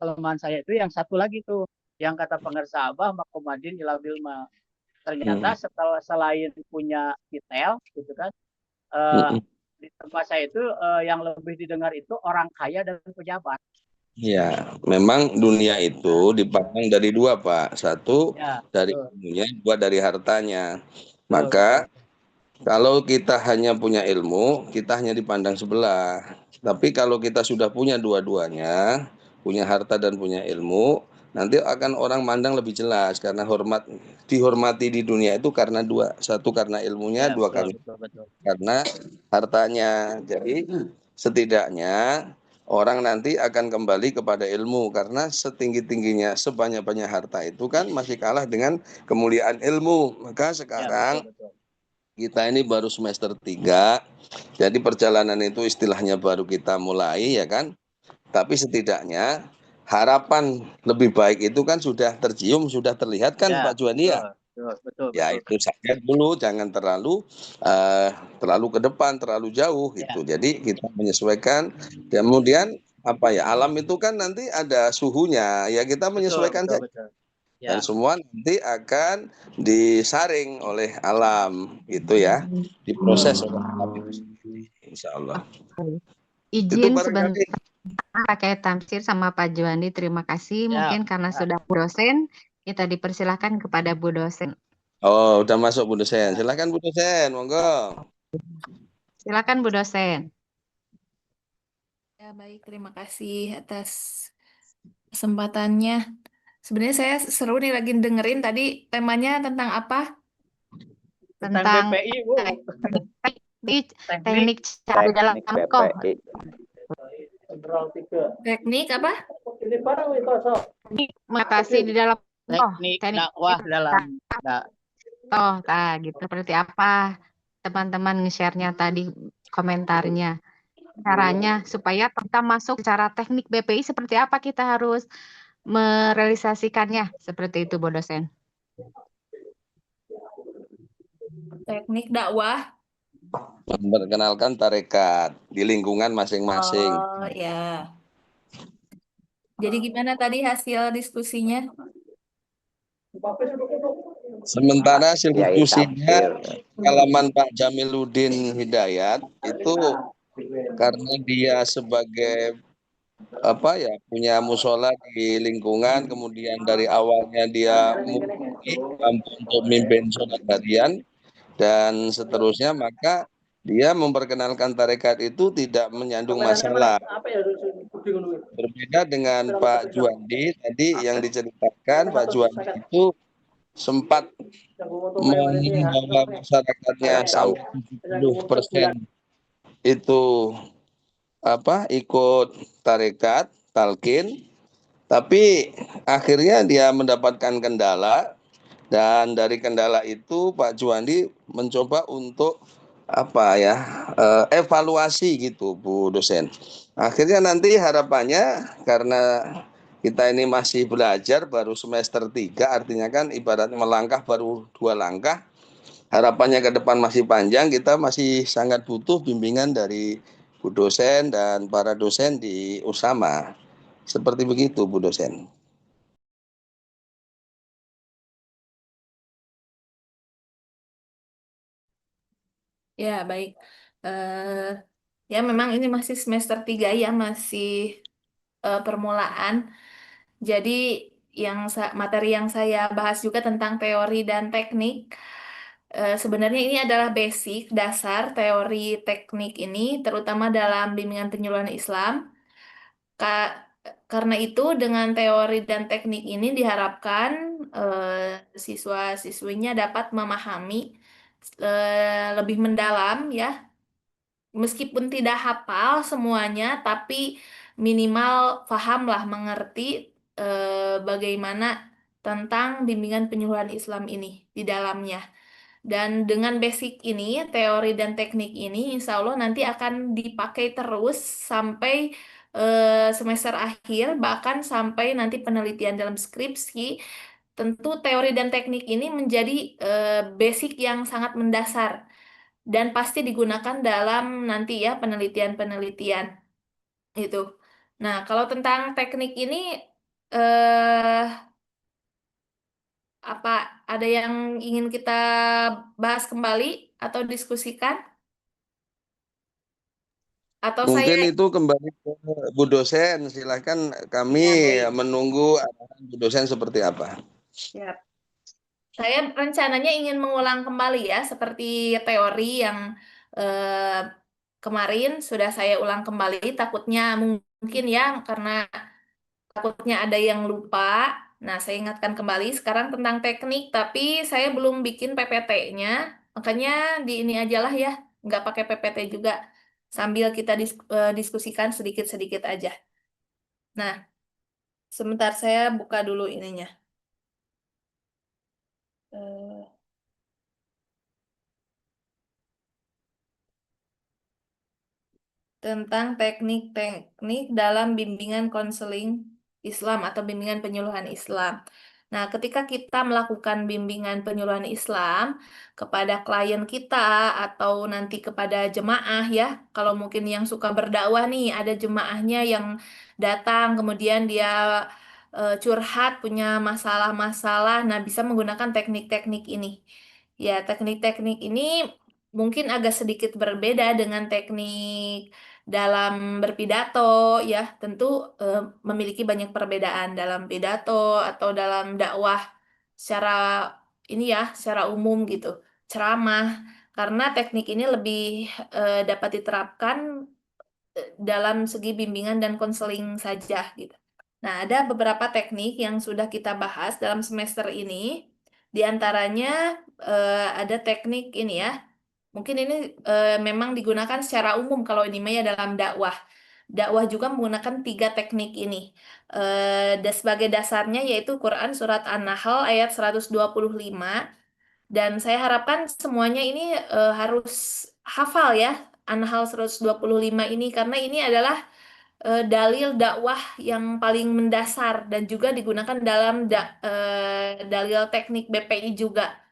yang satu lagi tuh yang kata pengersa Abah makomadin ilal bilma. Ternyata setelah selain punya detail gitu kan, di tempat saya itu yang lebih didengar itu orang kaya dan pejabat. Ya, memang dunia itu dipandang dari dua, Pak. Satu dari ilmunya, dua dari hartanya. Maka kalau kita hanya punya ilmu, kita hanya dipandang sebelah. Tapi kalau kita sudah punya dua-duanya, punya harta dan punya ilmu, nanti akan orang mandang lebih jelas karena dihormati di dunia itu karena dua. Satu karena ilmunya, dua karena hartanya. Jadi setidaknya orang nanti akan kembali kepada ilmu karena setinggi-tingginya, sebanyak-banyak harta itu kan masih kalah dengan kemuliaan ilmu. Maka sekarang kita ini baru semester 3, jadi perjalanan itu istilahnya baru kita mulai ya kan. Tapi setidaknya harapan lebih baik itu kan sudah tercium, sudah terlihat kan Pak Juandi ya? Betul. Itu saja dulu, jangan terlalu ke depan, terlalu jauh gitu. Jadi kita menyesuaikan. Kemudian alam itu kan nanti ada suhunya, ya kita menyesuaikan saja. Dan semua nanti akan disaring oleh alam gitu ya, diproses oleh alam itu sendiri, insya Allah. Izin sebentar pakai tamsir sama Pak Juandi, terima kasih. Mungkin karena sudah Bu dosen, kita dipersilahkan kepada Bu dosen. Oh, udah masuk Bu dosen. Silakan Bu dosen, monggo. Silakan Bu dosen. Ya, baik, terima kasih atas kesempatannya. Sebenarnya saya seru nih lagi dengerin tadi temanya tentang apa? Tentang BPI, Bu. Teknik cara dalam kok. Teknik apa? Mengatasi di dalam teknik dakwah dalam gitu. Seperti apa teman-teman nge-share-nya tadi komentarnya. Caranya supaya kita masuk secara teknik BPI seperti apa kita harus merealisasikannya, seperti itu Bu dosen. Teknik dakwah. Memperkenalkan tarekat di lingkungan masing-masing. Oh ya. Jadi gimana tadi hasil diskusinya? Sementara hasil diskusinya pengalaman Pak Jamiluddin Hidayat itu karena dia sebagai punya musola di lingkungan, kemudian dari awalnya dia mampu untuk memimpin sholat harian dan seterusnya, maka dia memperkenalkan tarekat itu tidak menyandung masalah. Berbeda dengan Pak Juandi tadi yang diceritakan, Pak Juandi itu sempat membawa masyarakatnya sampai 70% itu ikut tarekat talqin, Tapi akhirnya dia mendapatkan kendala, dan dari kendala itu Pak Juandi mencoba untuk evaluasi gitu Bu dosen. Akhirnya nanti harapannya, karena kita ini masih belajar baru semester 3, artinya kan ibarat melangkah baru 2 langkah. Harapannya ke depan masih panjang, kita masih sangat butuh bimbingan dari Bu dosen dan para dosen di Usama. Seperti begitu Bu dosen. Ya, baik. Eh, ya, memang ini masih semester 3 ya, masih permulaan. Jadi materi yang saya bahas juga tentang teori dan teknik. Sebenarnya ini adalah basic, dasar teori teknik ini, terutama dalam bimbingan penyuluhan Islam. Ka- karena itu, dengan teori dan teknik ini diharapkan siswa-siswinya dapat memahami lebih mendalam ya, meskipun tidak hafal semuanya, tapi minimal pahamlah, mengerti bagaimana tentang bimbingan penyuluhan Islam ini di dalamnya. Dan dengan basic ini, teori dan teknik ini, insya Allah nanti akan dipakai terus sampai semester akhir, bahkan sampai nanti penelitian dalam skripsi. Tentu teori dan teknik ini menjadi basic yang sangat mendasar dan pasti digunakan dalam nanti ya penelitian-penelitian itu. Nah, kalau tentang teknik ini, eh, apa ada yang ingin kita bahas kembali atau diskusikan? Atau saya, Mungkin itu kembali ke Bu dosen, silakan, kami ya baik, menunggu arahan Bu dosen seperti apa. ya. Saya rencananya ingin mengulang kembali ya, seperti teori yang eh, kemarin sudah saya ulang kembali. Takutnya mungkin ya, karena takutnya ada yang lupa. Nah, saya ingatkan kembali sekarang tentang teknik, tapi saya belum bikin PPT-nya. Makanya di ini ajalah ya, nggak pakai PPT juga. Sambil kita diskusikan sedikit-sedikit aja. Nah, sebentar saya buka dulu ininya. Eh, tentang teknik-teknik dalam bimbingan konseling Islam atau bimbingan penyuluhan Islam. Nah, ketika kita melakukan bimbingan penyuluhan Islam kepada klien kita atau nanti kepada jemaah ya, kalau mungkin yang suka berdakwah nih, ada jemaahnya yang datang kemudian dia curhat punya masalah-masalah, nah bisa menggunakan teknik-teknik ini. Ya, teknik-teknik ini mungkin agak sedikit berbeda dengan teknik dalam berpidato ya, tentu memiliki banyak perbedaan dalam pidato atau dalam dakwah secara ini ya, secara umum gitu, ceramah, karena teknik ini lebih dapat diterapkan dalam segi bimbingan dan konseling saja gitu. Nah, ada beberapa teknik yang sudah kita bahas dalam semester ini. Di antaranya ada teknik ini ya. Mungkin ini memang digunakan secara umum kalau ini mah ya dalam dakwah. Dakwah juga menggunakan 3 teknik ini. Sebagai dasarnya yaitu Quran Surat An-Nahl ayat 125. Dan saya harapkan semuanya ini harus hafal ya, An-Nahl 125 ini, karena ini adalah dalil dakwah yang paling mendasar dan juga digunakan dalam dalil teknik BPI juga.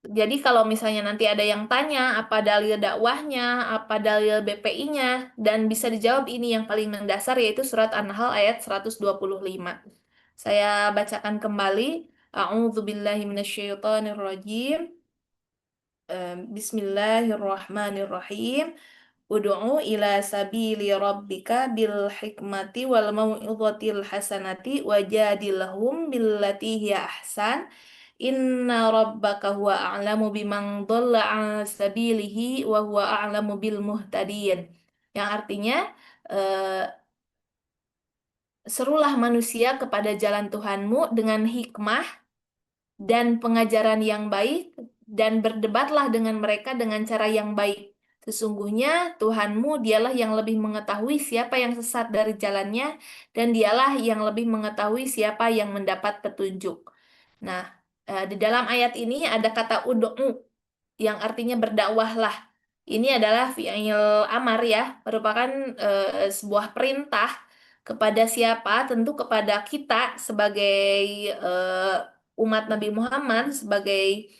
Jadi kalau misalnya nanti ada yang tanya apa dalil dakwahnya, apa dalil BPI-nya, dan bisa dijawab ini yang paling mendasar yaitu surat An-Nahl ayat 125. Saya bacakan kembali. A'udzubillahi minasyaitonirrajim. Bismillahirrahmanirrahim. Ud'u ila sabili rabbika bil hikmati wal mau'izatil hasanati wajadilhum billati hiya ahsan. Inna rabbaka huwa a'lamu biman dhalla an sabilihi wa huwa a'lamu bil muhtadin. Yang artinya eh, serulah manusia kepada jalan Tuhanmu dengan hikmah dan pengajaran yang baik, dan berdebatlah dengan mereka dengan cara yang baik. Sesungguhnya Tuhanmu dialah yang lebih mengetahui siapa yang sesat dari jalannya, dan dialah yang lebih mengetahui siapa yang mendapat petunjuk. Nah, di dalam ayat ini ada kata ud'u yang artinya berdakwahlah. Ini adalah fi'il amar ya, merupakan sebuah perintah kepada siapa? Tentu kepada kita sebagai umat Nabi Muhammad, sebagai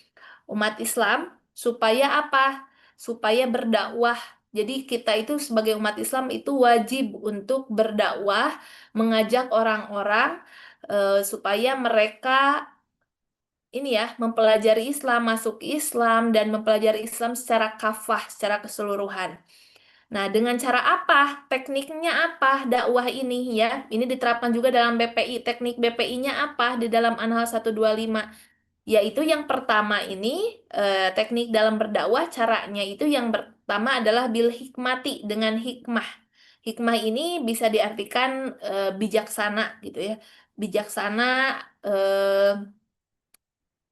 umat Islam, supaya apa? Supaya berdakwah. Jadi kita itu sebagai umat Islam itu wajib untuk berdakwah, mengajak orang-orang supaya mereka ini ya, mempelajari Islam, masuk Islam, dan mempelajari Islam secara kafah, secara keseluruhan. Nah, dengan cara apa? Tekniknya apa dakwah ini ya? Ini diterapkan juga dalam BPI. Teknik BPI-nya apa di dalam Anhal 125? Yaitu yang pertama ini, teknik dalam berdakwah, caranya itu yang pertama adalah bil hikmati, dengan hikmah. Hikmah ini bisa diartikan bijaksana gitu ya. Bijaksana,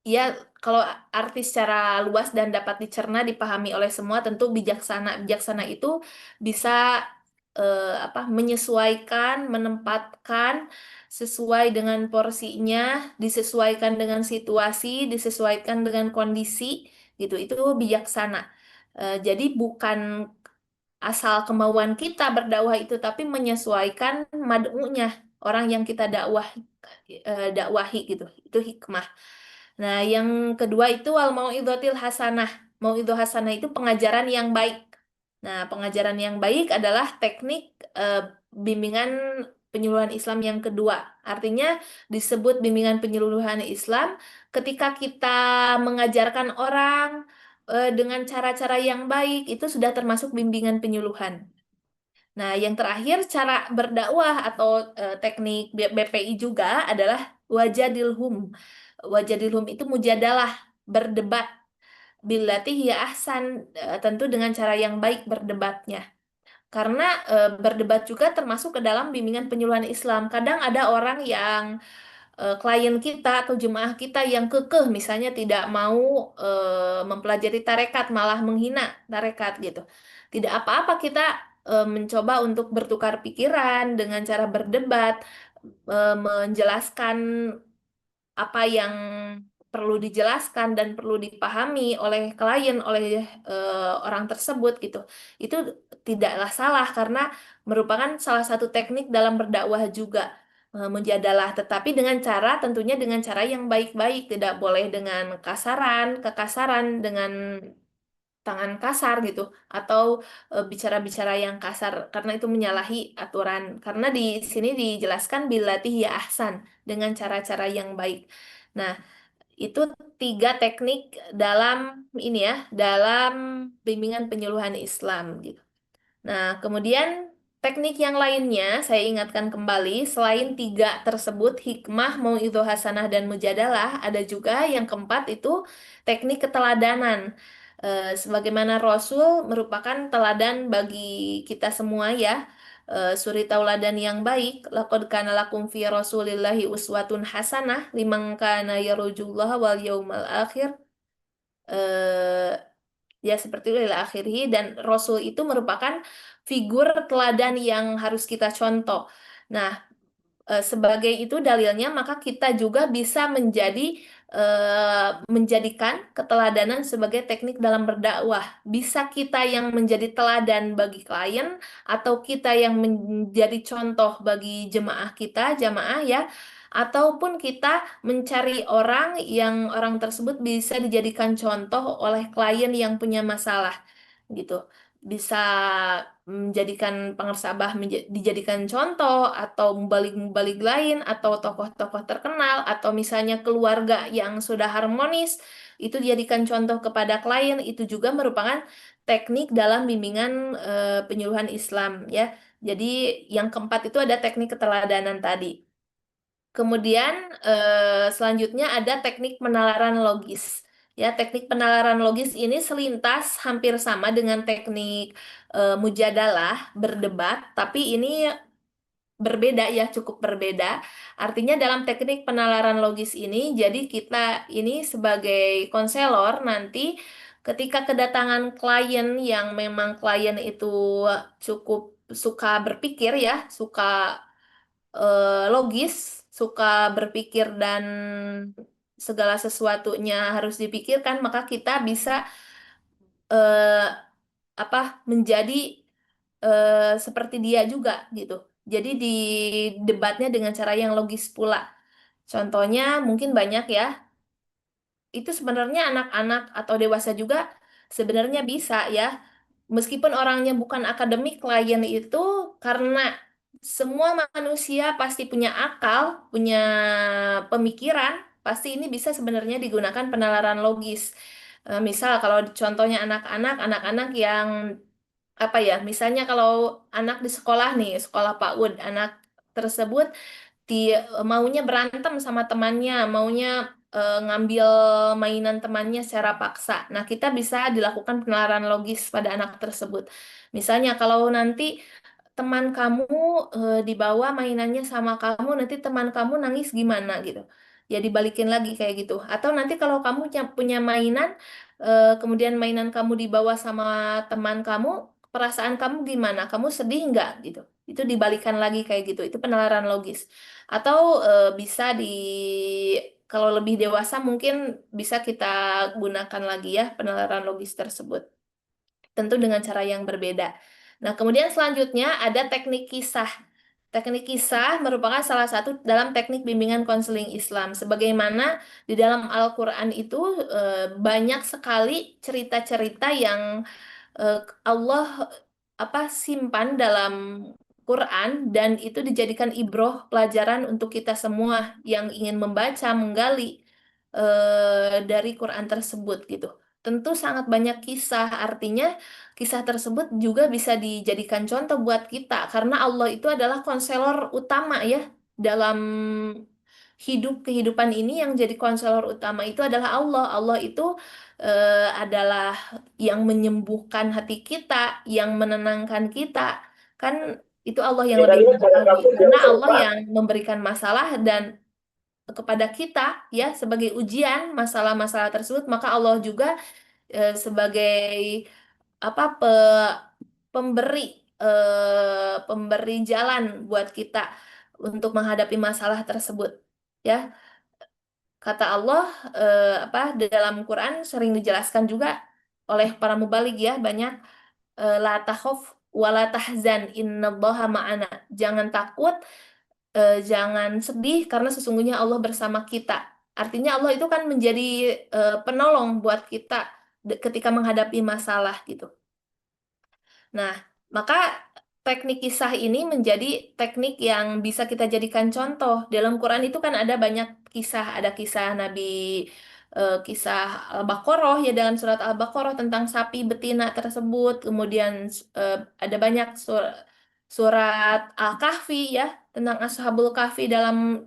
ya, kalau arti secara luas dan dapat dicerna, dipahami oleh semua, tentu bijaksana. Bijaksana itu bisa menyesuaikan, menempatkan sesuai dengan porsinya, disesuaikan dengan situasi, disesuaikan dengan kondisi, gitu. Itu bijaksana. Jadi bukan asal kemauan kita berdakwah itu, tapi menyesuaikan mad'unya, orang yang kita dakwahi gitu. Itu hikmah. Nah, yang kedua itu al mauidhatil hasanah. Mauidhah hasanah itu pengajaran yang baik. Nah, pengajaran yang baik adalah teknik bimbingan penyuluhan Islam yang kedua. Artinya disebut bimbingan penyuluhan Islam ketika kita mengajarkan orang dengan cara-cara yang baik, itu sudah termasuk bimbingan penyuluhan. Nah, yang terakhir cara berdakwah atau teknik BPI juga adalah wajadilhum. Wajadilhum itu mujadalah, berdebat. Billati hiya ahsan, tentu dengan cara yang baik berdebatnya. Karena berdebat juga termasuk ke dalam bimbingan penyuluhan Islam. Kadang ada orang yang klien kita atau jemaah kita yang kekeh, misalnya tidak mau mempelajari tarekat, malah menghina tarekat gitu. Tidak apa-apa kita mencoba untuk bertukar pikiran dengan cara berdebat, menjelaskan apa yang perlu dijelaskan dan perlu dipahami oleh klien, oleh orang tersebut gitu. Itu tidaklah salah karena merupakan salah satu teknik dalam berdakwah juga, mujadalah, tetapi dengan cara, tentunya dengan cara yang baik-baik, tidak boleh dengan kekasaran, dengan tangan kasar gitu, atau bicara-bicara yang kasar, karena itu menyalahi aturan. Karena di sini dijelaskan bilatih ya ahsan, dengan cara-cara yang baik. Nah, itu 3 teknik dalam ini ya, dalam bimbingan penyuluhan Islam gitu. Nah, kemudian teknik yang lainnya saya ingatkan kembali, selain 3 tersebut, hikmah, mauidhah hasanah, dan mujadalah, ada juga yang keempat itu teknik keteladanan. Sebagaimana Rasul merupakan teladan bagi kita semua ya, suri tauladan yang baik. Laqad kana lakum fi Rasulillahi uswatun hasanah liman kana yarjullaha wal yaumal akhir. Ya, seperti itu ila akhirih, dan Rasul itu merupakan figur teladan yang harus kita contoh. Nah, sebagai itu dalilnya, maka kita juga bisa menjadikan keteladanan sebagai teknik dalam berdakwah. Bisa kita yang menjadi teladan bagi klien, atau kita yang menjadi contoh bagi jemaah kita, jamaah ya, ataupun kita mencari orang yang orang tersebut bisa dijadikan contoh oleh klien yang punya masalah gitu. Bisa menjadikan pengersabah dijadikan contoh, atau mubalik-mubalik lain, atau tokoh-tokoh terkenal, atau misalnya keluarga yang sudah harmonis, itu dijadikan contoh kepada klien. Itu juga merupakan teknik dalam bimbingan penyuluhan Islam ya. Jadi yang keempat itu ada teknik keteladanan tadi. Kemudian selanjutnya ada teknik penalaran logis. Ya, teknik penalaran logis ini selintas hampir sama dengan teknik mujadalah, berdebat, tapi ini berbeda ya, cukup berbeda. Artinya dalam teknik penalaran logis ini, jadi kita ini sebagai konselor nanti ketika kedatangan klien yang memang klien itu cukup suka berpikir ya, suka logis, suka berpikir dan segala sesuatunya harus dipikirkan, maka kita bisa eh, apa menjadi seperti dia juga gitu. Jadi di debatnya dengan cara yang logis pula. Contohnya mungkin banyak ya. Itu sebenarnya anak-anak atau dewasa juga sebenarnya bisa ya. Meskipun orangnya bukan akademik, klien itu karena semua manusia pasti punya akal, punya pemikiran, pasti ini bisa sebenarnya digunakan penalaran logis. Misal kalau contohnya anak-anak yang apa ya, misalnya kalau anak di sekolah nih, sekolah PAUD, anak tersebut maunya berantem sama temannya, maunya ngambil mainan temannya secara paksa. Nah, kita bisa dilakukan penalaran logis pada anak tersebut. Misalnya kalau nanti teman kamu dibawa mainannya sama kamu, nanti teman kamu nangis gimana gitu. Ya dibalikin lagi kayak gitu. Atau nanti kalau kamu punya mainan, kemudian mainan kamu dibawa sama teman kamu, perasaan kamu gimana? Kamu sedih nggak gitu? Itu dibalikan lagi kayak gitu. Itu penalaran logis. Atau bisa kalau lebih dewasa mungkin bisa kita gunakan lagi ya penalaran logis tersebut. Tentu dengan cara yang berbeda. Nah, kemudian selanjutnya ada teknik kisah. Teknik kisah merupakan salah satu dalam teknik bimbingan konseling Islam. Sebagaimana di dalam Al-Quran itu banyak sekali cerita-cerita yang Allah simpan dalam Quran dan itu dijadikan ibroh pelajaran untuk kita semua yang ingin membaca, menggali dari Quran tersebut gitu. Tentu sangat banyak kisah, artinya kisah tersebut juga bisa dijadikan contoh buat kita karena Allah itu adalah konselor utama ya dalam kehidupan ini. Yang jadi konselor utama itu adalah Allah. Allah itu adalah yang menyembuhkan hati kita, yang menenangkan kita. Kan itu Allah yang lebih mengetahui karena Allah yang memberikan masalah dan kepada kita ya sebagai ujian masalah-masalah tersebut, maka Allah juga sebagai pemberi pemberi jalan buat kita untuk menghadapi masalah tersebut ya. Kata Allah dalam Quran sering dijelaskan juga oleh para mubaligh ya, banyak la takhaf wa la tahzan innallaha ma'ana. Jangan takut, jangan sedih karena sesungguhnya Allah bersama kita. Artinya Allah itu kan menjadi penolong buat kita ketika menghadapi masalah gitu. Nah, maka teknik kisah ini menjadi teknik yang bisa kita jadikan contoh. Dalam Quran itu kan ada banyak kisah, ada kisah Nabi, kisah Al-Baqarah ya dalam surat Al-Baqarah tentang sapi betina tersebut. Kemudian ada banyak surat Al-Kahfi ya tentang Ashabul Kahfi dalam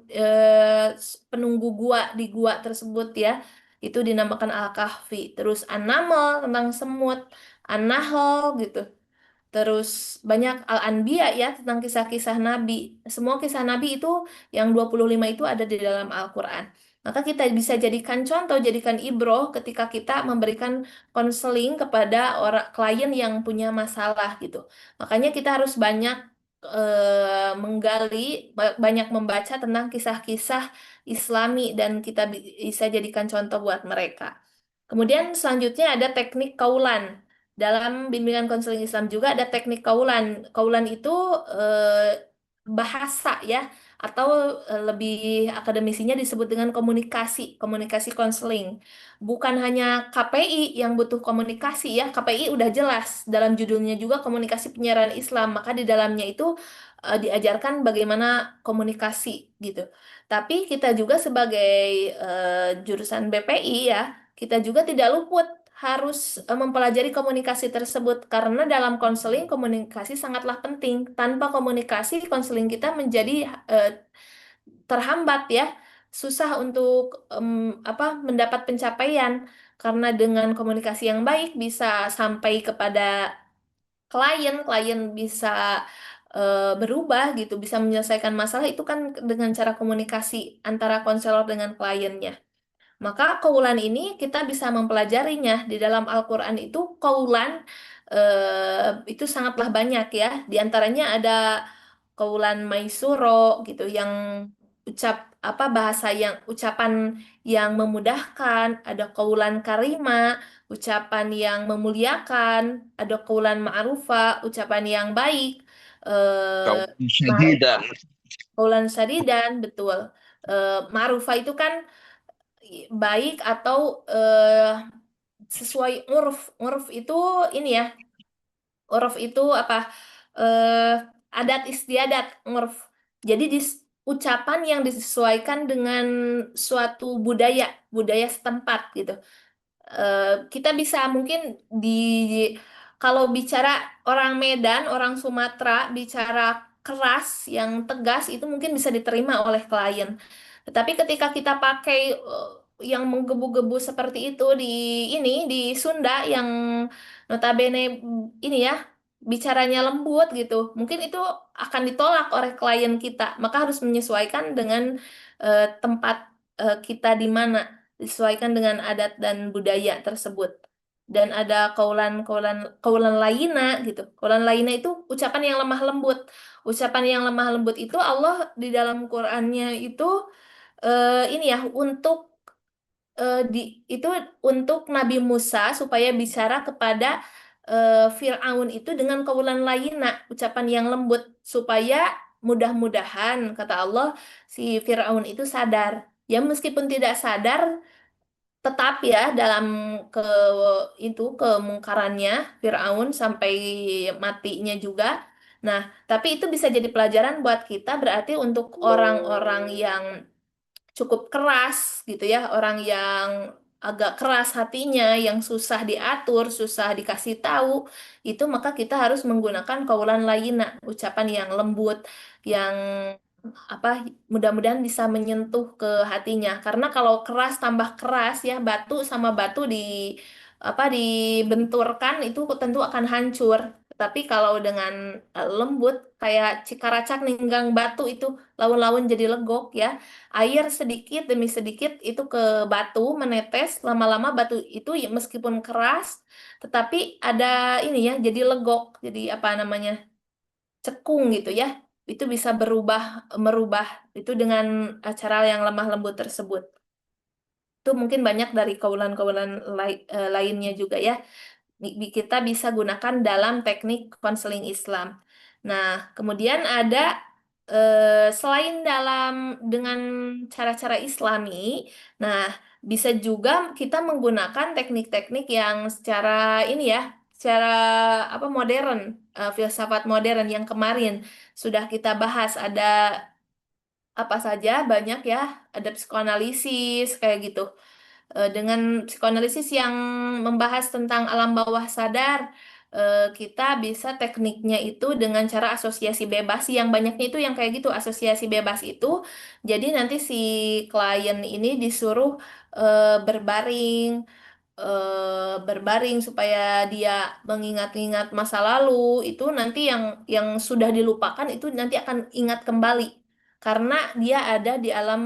penunggu gua di gua tersebut ya. Itu dinamakan Al-Kahfi. Terus An-Naml tentang semut, An-Nahl gitu. Terus banyak Al-Anbiya ya tentang kisah-kisah Nabi. Semua kisah Nabi itu yang 25 itu ada di dalam Al-Quran. Maka kita bisa jadikan contoh, jadikan ibroh ketika kita memberikan konseling kepada orang klien yang punya masalah gitu. Makanya kita harus banyak menggali, banyak membaca tentang kisah-kisah Islami dan kita bisa jadikan contoh buat mereka. Kemudian selanjutnya ada teknik kaulan. Dalam bimbingan konseling Islam juga ada teknik kaulan. Kaulan itu bahasa ya, atau lebih akademisinya disebut dengan komunikasi konseling. Bukan hanya KPI yang butuh komunikasi ya, KPI udah jelas dalam judulnya juga komunikasi penyiaran Islam, maka di dalamnya itu diajarkan bagaimana komunikasi gitu. Tapi kita juga sebagai jurusan BPI ya, kita juga tidak luput harus mempelajari komunikasi tersebut karena dalam konseling komunikasi sangatlah penting. Tanpa komunikasi konseling kita menjadi terhambat ya, susah untuk mendapat pencapaian karena dengan komunikasi yang baik bisa sampai kepada klien bisa berubah gitu, bisa menyelesaikan masalah itu kan dengan cara komunikasi antara konselor dengan kliennya. Maka qaulan ini kita bisa mempelajarinya di dalam Al-Qur'an itu qaulan itu sangatlah banyak ya. Di antaranya ada qaulan maisuro gitu yang bahasa yang ucapan yang memudahkan, ada qaulan karima, ucapan yang memuliakan, ada qaulan ma'rufa, ucapan yang baik. Kau Eh, syahidan. Qaulan sadidan, betul. Ma'rufa itu kan baik atau sesuai uruf. Uruf itu ini ya, uruf itu apa? eh Adat istiadat uruf. Jadi ucapan yang disesuaikan dengan suatu budaya setempat gitu. Kita bisa mungkin kalau bicara orang Medan, orang Sumatera, bicara keras yang tegas itu mungkin bisa diterima oleh klien. Tetapi ketika kita pakai yang menggebu-gebu seperti itu di Sunda yang notabene ini ya bicaranya lembut gitu, mungkin itu akan ditolak oleh klien kita. Maka harus menyesuaikan dengan tempat kita di mana, disesuaikan dengan adat dan budaya tersebut. Dan ada kaulan laina gitu. Kaulan laina itu ucapan yang lemah lembut. Ucapan yang lemah lembut itu Allah di dalam Qur'annya itu ini ya itu untuk Nabi Musa supaya bicara kepada Fir'aun itu dengan kaulan laina, ucapan yang lembut supaya mudah-mudahan kata Allah si Fir'aun itu sadar. Ya meskipun tidak sadar tetap ya dalam ke kemungkarannya Firaun sampai matinya juga. Nah, tapi itu bisa jadi pelajaran buat kita berarti untuk orang-orang yang cukup keras gitu ya, orang yang agak keras hatinya, yang susah diatur, susah dikasih tahu, itu maka kita harus menggunakan kaulan layyina, ucapan yang lembut, yang mudah-mudahan bisa menyentuh ke hatinya. Karena kalau keras tambah keras ya, batu sama batu dibenturkan itu tentu akan hancur. Tapi kalau dengan lembut kayak cikaracak ninggang batu itu laun-laun jadi legok ya. Air sedikit demi sedikit itu ke batu menetes, lama-lama batu itu ya meskipun keras tetapi ada ini ya jadi legok, jadi apa namanya? Cekung gitu ya. Itu bisa merubah itu dengan cara yang lemah lembut tersebut. Itu mungkin banyak dari kaulan-kaulan lainnya juga ya. Kita bisa gunakan dalam teknik konseling Islam. Nah, kemudian ada selain dengan cara-cara Islami, nah bisa juga kita menggunakan teknik-teknik yang secara ini ya, secara modern, filsafat modern yang kemarin sudah kita bahas. Ada apa saja banyak ya, ada psikoanalisis kayak gitu. Dengan psikoanalisis yang membahas tentang alam bawah sadar, kita bisa tekniknya itu dengan cara asosiasi bebas. Yang banyaknya itu yang kayak gitu, asosiasi bebas itu. Jadi nanti si klien ini disuruh berbaring supaya dia mengingat-ingat masa lalu. Itu nanti yang sudah dilupakan itu nanti akan ingat kembali karena dia ada di alam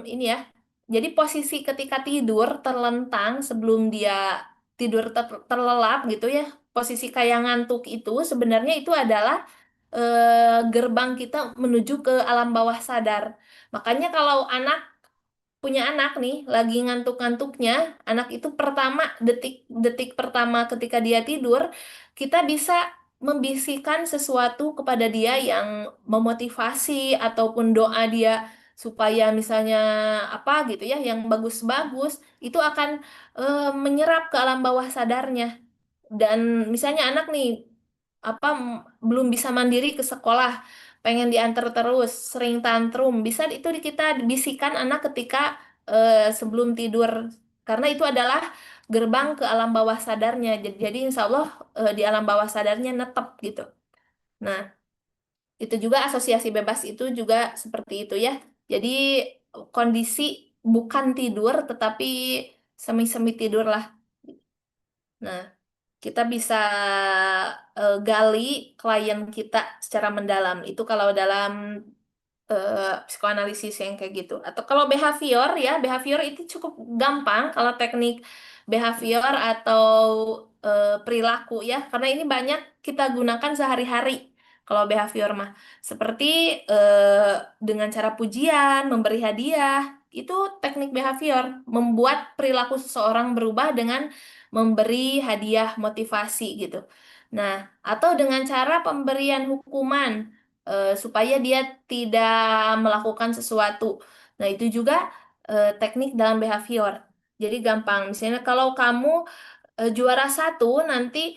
ini ya. Jadi posisi ketika tidur terlentang sebelum dia tidur terlelap gitu ya, posisi kayak ngantuk itu sebenarnya itu adalah gerbang kita menuju ke alam bawah sadar. Makanya kalau punya anak nih lagi ngantuk-ngantuknya, anak itu detik-detik pertama ketika dia tidur, kita bisa membisikkan sesuatu kepada dia yang memotivasi ataupun doa dia supaya misalnya apa gitu ya, yang bagus-bagus, itu akan menyerap ke alam bawah sadarnya. Dan misalnya anak nih belum bisa mandiri ke sekolah, pengen diantar terus, sering tantrum, bisa itu kita bisikan anak ketika sebelum tidur, karena itu adalah gerbang ke alam bawah sadarnya. Jadi insya Allah di alam bawah sadarnya netep gitu. Nah, itu juga asosiasi bebas itu juga seperti itu ya. Jadi kondisi bukan tidur tetapi semi-semi tidur lah. Nah, kita bisa gali klien kita secara mendalam. Itu kalau dalam psikoanalisis yang kayak gitu. Atau kalau behavior ya, behavior itu cukup gampang kalau teknik behavior atau perilaku ya, karena ini banyak kita gunakan sehari-hari. Kalau behavior mah seperti dengan cara pujian, memberi hadiah, itu teknik behavior, membuat perilaku seseorang berubah dengan memberi hadiah motivasi gitu. Nah, atau dengan cara pemberian hukuman supaya dia tidak melakukan sesuatu. Nah, itu juga teknik dalam behavior. Jadi gampang. Misalnya kalau kamu juara satu, nanti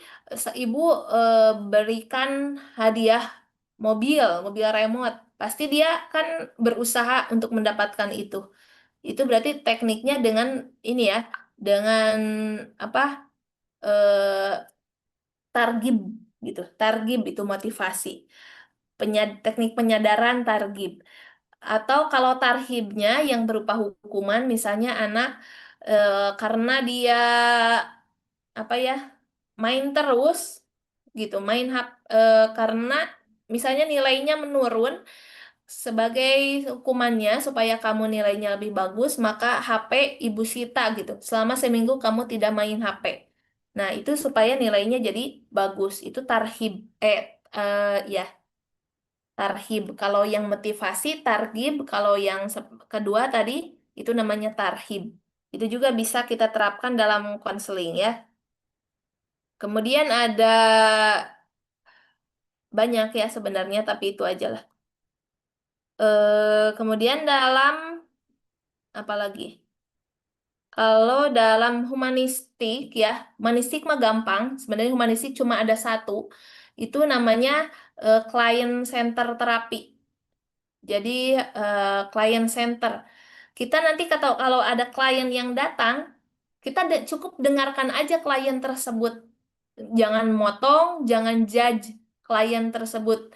ibu berikan hadiah mobil remote. Pasti dia kan berusaha untuk mendapatkan itu. Itu berarti tekniknya dengan ini ya, dengan apa? eh, targib gitu. Targib itu motivasi. Teknik penyadaran targib. Atau kalau tarhibnya yang berupa hukuman, misalnya anak karena dia apa ya main terus gitu, karena misalnya nilainya menurun, sebagai hukumannya supaya kamu nilainya lebih bagus, maka HP ibu sita gitu. Selama seminggu kamu tidak main HP. Nah, itu supaya nilainya jadi bagus. Itu tarhib. Ya, tarhib. Kalau yang motivasi, targib. Kalau yang kedua tadi, itu namanya tarhib. Itu juga bisa kita terapkan dalam konseling ya. Kemudian ada banyak ya sebenarnya, tapi itu aja lah. Kemudian dalam apa lagi? Kalau dalam humanistik ya, humanistik mah gampang. Sebenarnya humanistik cuma ada satu. Itu namanya client center terapi. Jadi client center. Kita nanti kalau ada klien yang datang, kita cukup dengarkan aja klien tersebut. Jangan motong, jangan judge klien tersebut.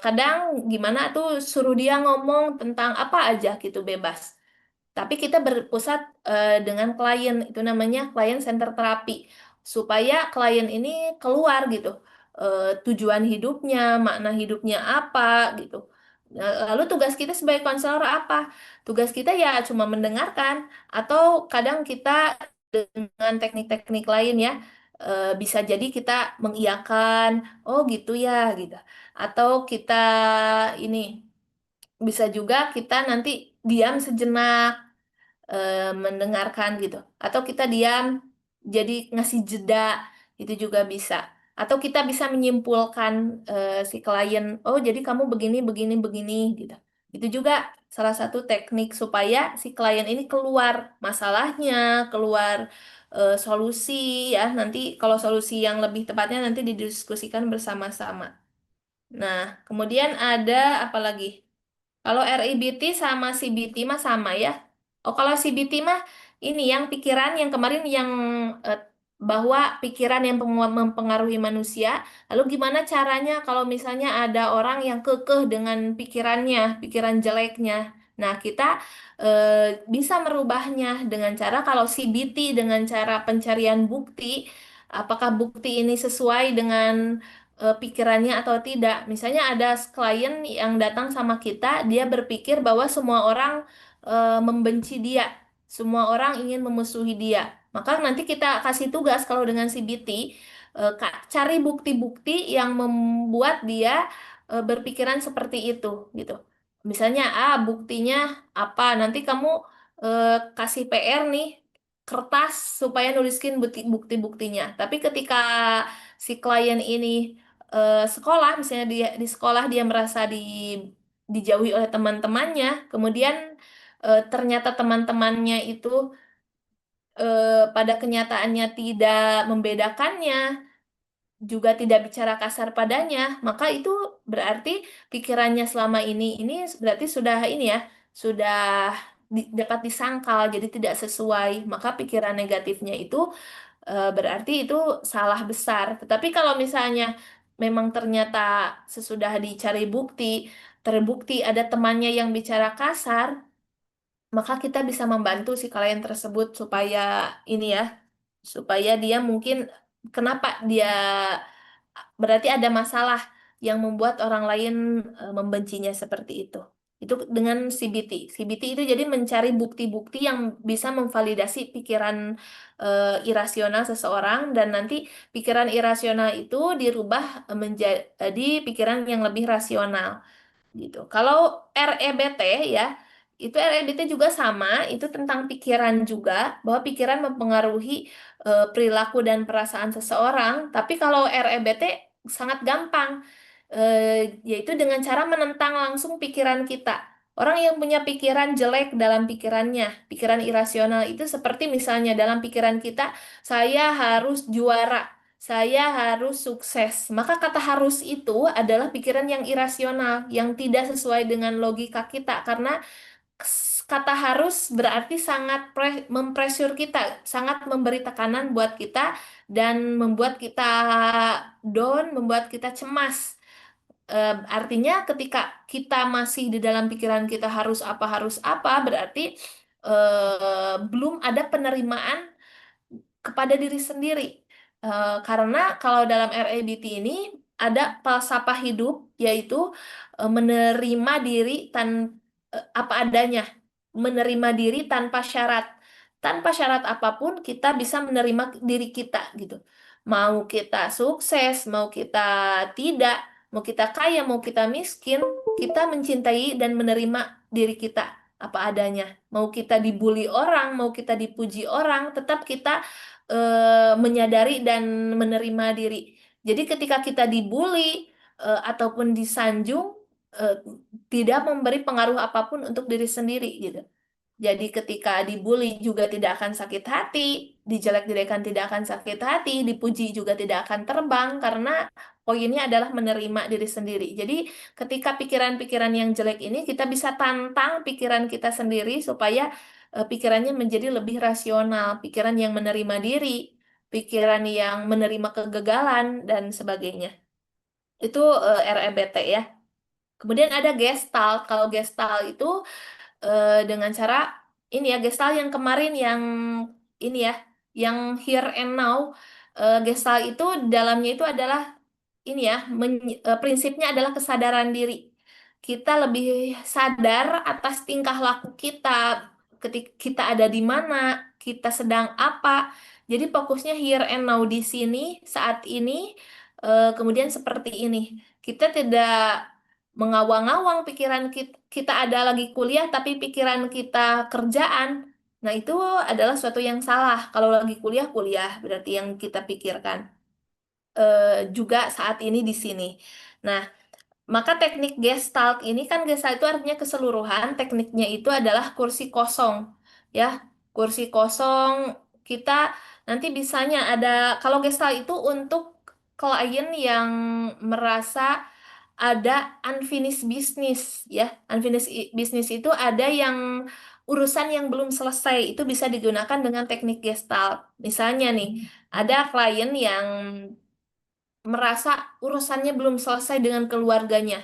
Kadang gimana tuh suruh dia ngomong tentang apa aja gitu bebas. Tapi kita berpusat dengan klien, itu namanya klien center terapi. Supaya klien ini keluar gitu. Tujuan hidupnya, makna hidupnya apa gitu. Lalu tugas kita sebagai konselor apa? Tugas kita ya cuma mendengarkan. Atau kadang kita dengan teknik-teknik lain ya, bisa jadi kita mengiyakan, oh gitu ya gitu. Atau kita ini bisa juga kita nanti diam sejenak mendengarkan gitu. Atau kita diam jadi ngasih jeda, itu juga bisa. Atau kita bisa menyimpulkan si klien, oh jadi kamu begini, begini, begini gitu. Itu juga salah satu teknik supaya si klien ini keluar masalahnya, keluar solusi ya. Nanti kalau solusi yang lebih tepatnya nanti didiskusikan bersama-sama. Nah, kemudian ada apa lagi? Kalau RIBT sama CBT mah sama ya. Oh, kalau CBT mah ini yang pikiran yang kemarin yang eh, bahwa pikiran yang mempengaruhi manusia. Lalu gimana caranya kalau misalnya ada orang yang kekeh dengan pikirannya, pikiran jeleknya. Nah, kita bisa merubahnya dengan cara kalau CBT dengan cara pencarian bukti, apakah bukti ini sesuai dengan pikirannya atau tidak. Misalnya ada klien yang datang sama kita, dia berpikir bahwa semua orang membenci dia, semua orang ingin memusuhi dia. Maka nanti kita kasih tugas kalau dengan CBT, cari bukti-bukti yang membuat dia berpikiran seperti itu, gitu. Misalnya, buktinya apa? Nanti kamu kasih PR nih, kertas supaya nuliskin bukti-buktinya. Tapi ketika si klien ini sekolah, misalnya dia di sekolah dia merasa dijauhi oleh teman-temannya, kemudian ternyata teman-temannya itu pada kenyataannya tidak membedakannya, juga tidak bicara kasar padanya, maka itu berarti pikirannya selama ini berarti sudah ini ya, sudah dapat disangkal, jadi tidak sesuai, maka pikiran negatifnya itu berarti itu salah besar. Tetapi kalau misalnya memang ternyata sesudah dicari bukti, terbukti ada temannya yang bicara kasar, maka kita bisa membantu si klien tersebut supaya ini ya, supaya dia mungkin kenapa dia berarti ada masalah yang membuat orang lain membencinya seperti itu. Itu dengan CBT. CBT itu jadi mencari bukti-bukti yang bisa memvalidasi pikiran irasional seseorang, dan nanti pikiran irasional itu dirubah menjadi pikiran yang lebih rasional gitu. Kalau REBT ya, itu REBT juga sama, itu tentang pikiran juga, bahwa pikiran mempengaruhi perilaku dan perasaan seseorang. Tapi kalau REBT sangat gampang, yaitu dengan cara menentang langsung pikiran kita. Orang yang punya pikiran jelek dalam pikirannya, pikiran irasional itu seperti misalnya dalam pikiran kita, saya harus juara, saya harus sukses. Maka kata harus itu adalah pikiran yang irasional, yang tidak sesuai dengan logika kita. Karena kata harus berarti sangat mempressure kita, sangat memberi tekanan buat kita, dan membuat kita down, membuat kita cemas. Artinya ketika kita masih di dalam pikiran kita harus apa, berarti belum ada penerimaan kepada diri sendiri. Karena kalau dalam RABT ini ada falsafah hidup, yaitu menerima diri apa adanya, menerima diri tanpa syarat. Tanpa syarat apapun kita bisa menerima diri kita gitu. Mau kita sukses, mau kita tidak, mau kita kaya, mau kita miskin, kita mencintai dan menerima diri kita apa adanya. Mau kita dibully orang, mau kita dipuji orang, tetap kita menyadari dan menerima diri. Jadi ketika kita dibully ataupun disanjung, eh, tidak memberi pengaruh apapun untuk diri sendiri gitu. Jadi ketika dibully juga tidak akan sakit hati, dijelek-jelekan tidak akan sakit hati, dipuji juga tidak akan terbang, karena poinnya adalah menerima diri sendiri. Jadi ketika pikiran-pikiran yang jelek ini kita bisa tantang pikiran kita sendiri supaya pikirannya menjadi lebih rasional, pikiran yang menerima diri, pikiran yang menerima kegagalan dan sebagainya. Itu REBT ya. Kemudian ada Gestalt. Kalau Gestalt itu dengan cara ini ya, Gestalt yang kemarin yang ini ya, yang here and now. Gestalt itu dalamnya itu adalah ini ya, prinsipnya adalah kesadaran diri. Kita lebih sadar atas tingkah laku kita, ketika kita ada di mana, kita sedang apa. Jadi fokusnya here and now, di sini, saat ini, kemudian seperti ini. Kita tidak mengawang-awang pikiran kita ada lagi kuliah, tapi pikiran kita kerjaan. Nah, itu adalah suatu yang salah. Kalau lagi kuliah, kuliah berarti yang kita pikirkan juga saat ini di sini. Nah, maka teknik Gestalt ini kan, Gestalt itu artinya keseluruhan, tekniknya itu adalah kursi kosong. Ya, kursi kosong kita nanti bisanya ada, kalau Gestalt itu untuk klien yang merasa ada unfinished business ya. Unfinished business itu ada yang urusan yang belum selesai, itu bisa digunakan dengan teknik Gestalt. Misalnya nih, ada klien yang merasa urusannya belum selesai dengan keluarganya.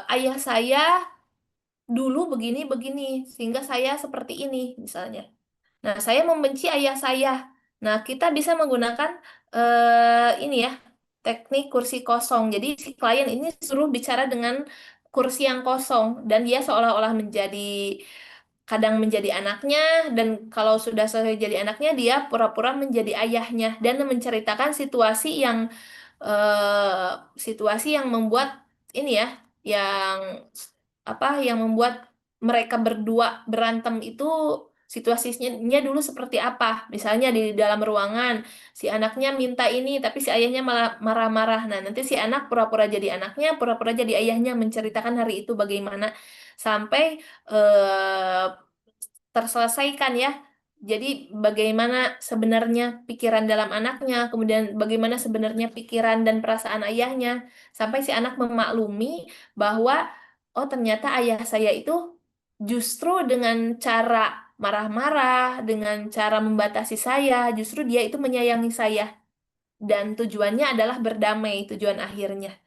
Ayah saya dulu begini-begini, sehingga saya seperti ini, misalnya. Nah, saya membenci ayah saya. Nah, kita bisa menggunakan ini ya, teknik kursi kosong. Jadi, si klien ini suruh bicara dengan kursi yang kosong, dan dia seolah-olah kadang menjadi anaknya, dan kalau sudah selesai jadi anaknya, dia pura-pura menjadi ayahnya, dan menceritakan situasi yang membuat ini ya, yang membuat mereka berdua berantem itu, situasinya dulu seperti apa. Misalnya di dalam ruangan, si anaknya minta ini, tapi si ayahnya malah marah-marah. Nah, nanti si anak pura-pura jadi anaknya, pura-pura jadi ayahnya, menceritakan hari itu bagaimana, sampai terselesaikan ya. Jadi bagaimana sebenarnya pikiran dalam anaknya, kemudian bagaimana sebenarnya pikiran dan perasaan ayahnya, sampai si anak memaklumi bahwa oh, ternyata ayah saya itu justru dengan cara marah-marah, dengan cara membatasi saya, justru dia itu menyayangi saya, dan tujuannya adalah berdamai, tujuan akhirnya.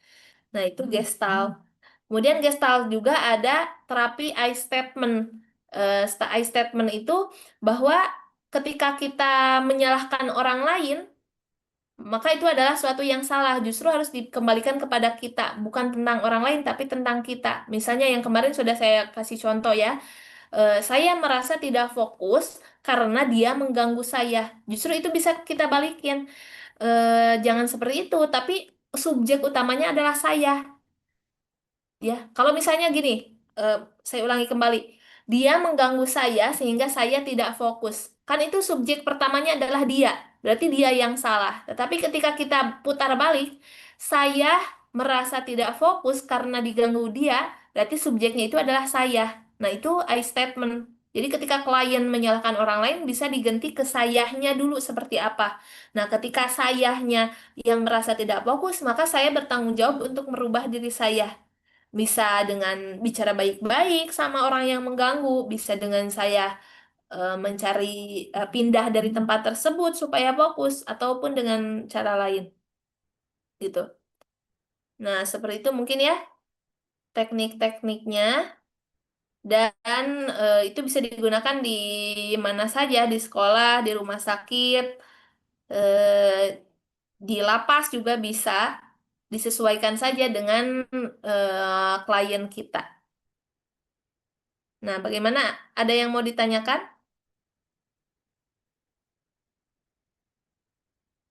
Nah, itu Gestalt. Kemudian Gestalt juga ada terapi I statement. I statement itu bahwa ketika kita menyalahkan orang lain, maka itu adalah suatu yang salah. Justru harus dikembalikan kepada kita, bukan tentang orang lain, tapi tentang kita. Misalnya yang kemarin sudah saya kasih contoh ya, saya merasa tidak fokus karena dia mengganggu saya. Justru itu bisa kita balikin. Jangan seperti itu, tapi subjek utamanya adalah saya. Ya, kalau misalnya gini, saya ulangi kembali, dia mengganggu saya sehingga saya tidak fokus. Kan itu subjek pertamanya adalah dia, berarti dia yang salah. Tetapi ketika kita putar balik, saya merasa tidak fokus karena diganggu dia, berarti subjeknya itu adalah saya. Nah, itu I statement. Jadi ketika klien menyalahkan orang lain, bisa diganti ke sayahnya dulu seperti apa. Nah, ketika sayahnya yang merasa tidak fokus, maka saya bertanggung jawab untuk merubah diri saya. Bisa dengan bicara baik-baik sama orang yang mengganggu, bisa dengan saya mencari pindah dari tempat tersebut supaya fokus, ataupun dengan cara lain, gitu. Nah, seperti itu mungkin ya teknik-tekniknya, dan itu bisa digunakan di mana saja, di sekolah, di rumah sakit, eh, di lapas juga bisa, disesuaikan saja dengan klien kita. Nah, bagaimana? Ada yang mau ditanyakan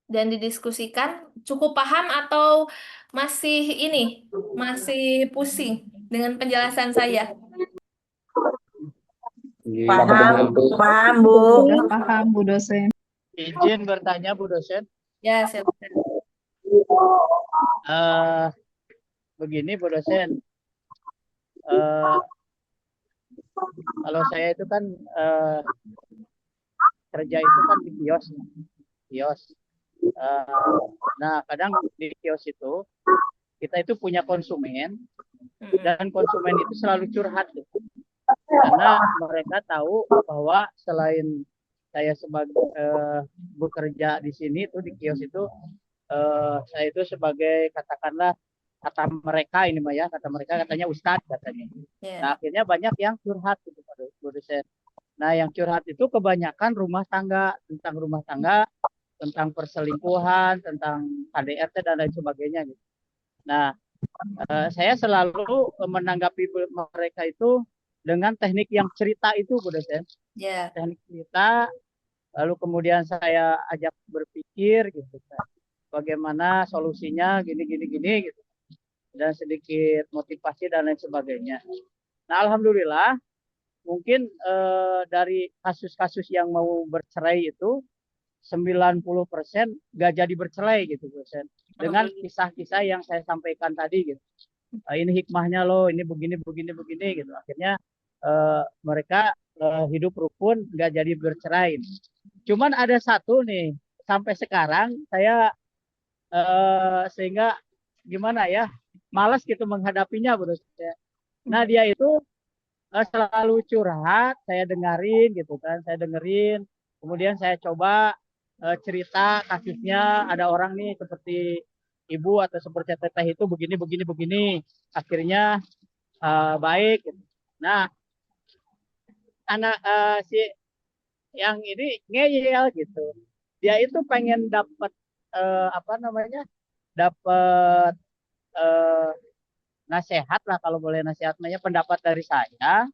dan didiskusikan? Cukup paham atau masih masih pusing dengan penjelasan saya? Paham, paham Bu. Sudah paham, Bu dosen. Izin bertanya Bu dosen. Ya, silakan. Begini Bu dosen, kalau saya itu kan kerja itu kan di kios. Nah, kadang di kios itu kita itu punya konsumen, dan konsumen itu selalu curhat gitu. Karena mereka tahu bahwa selain saya sebagai bekerja di sini itu di kios itu, saya itu sebagai, katakanlah, kata mereka ini Maya, kata mereka katanya Ustadz katanya. Ya. Nah, akhirnya banyak yang curhat gitu Pak dosen. Nah, yang curhat itu kebanyakan rumah tangga, tentang perselingkuhan, tentang KDRT dan lain sebagainya gitu. Nah, saya selalu menanggapi mereka itu dengan teknik yang cerita itu, Bu dosen. Ya. Teknik cerita, lalu kemudian saya ajak berpikir gitu kan. Bagaimana solusinya gini gitu. Dan sedikit motivasi dan lain sebagainya. Nah, alhamdulillah mungkin dari kasus-kasus yang mau bercerai itu 90% gak jadi bercerai gitu dosen. Dengan kisah-kisah yang saya sampaikan tadi gitu. Ini hikmahnya loh, ini begini gitu. Akhirnya mereka hidup rukun, gak jadi bercerai. Cuman ada satu nih, sampai sekarang saya sehingga gimana ya, malas gitu menghadapinya Bu dosen. Nah, dia itu selalu curhat, saya dengerin gitu kan, kemudian saya coba cerita kasusnya, ada orang nih seperti ibu atau seperti teteh itu begini, akhirnya baik gitu. Nah, anak si yang ini ngeyel gitu, dia itu pengen dapat dapat nasihat lah, kalau boleh nasihatnya, pendapat dari saya.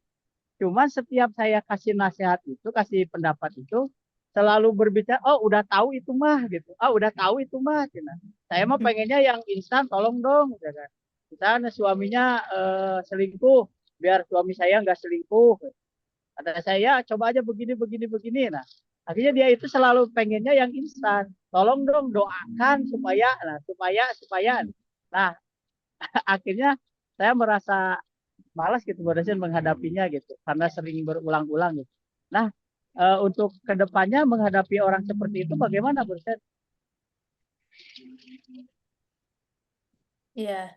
Cuma setiap saya kasih nasihat itu, kasih pendapat itu, selalu berbicara, oh udah tahu itu mah gitu. Udah tahu itu mah. Gitu. Saya mah pengennya yang instan, tolong dong. Gitu. Misalnya suaminya selingkuh, biar suami saya nggak selingkuh. Ada saya coba aja begini. Nah, akhirnya dia itu selalu pengennya yang instan. Tolong dong doakan supaya. Nah, akhirnya saya merasa malas gitu dosen menghadapinya gitu, karena sering berulang-ulang gitu. Nah, untuk kedepannya menghadapi orang seperti itu bagaimana dosen? Iya.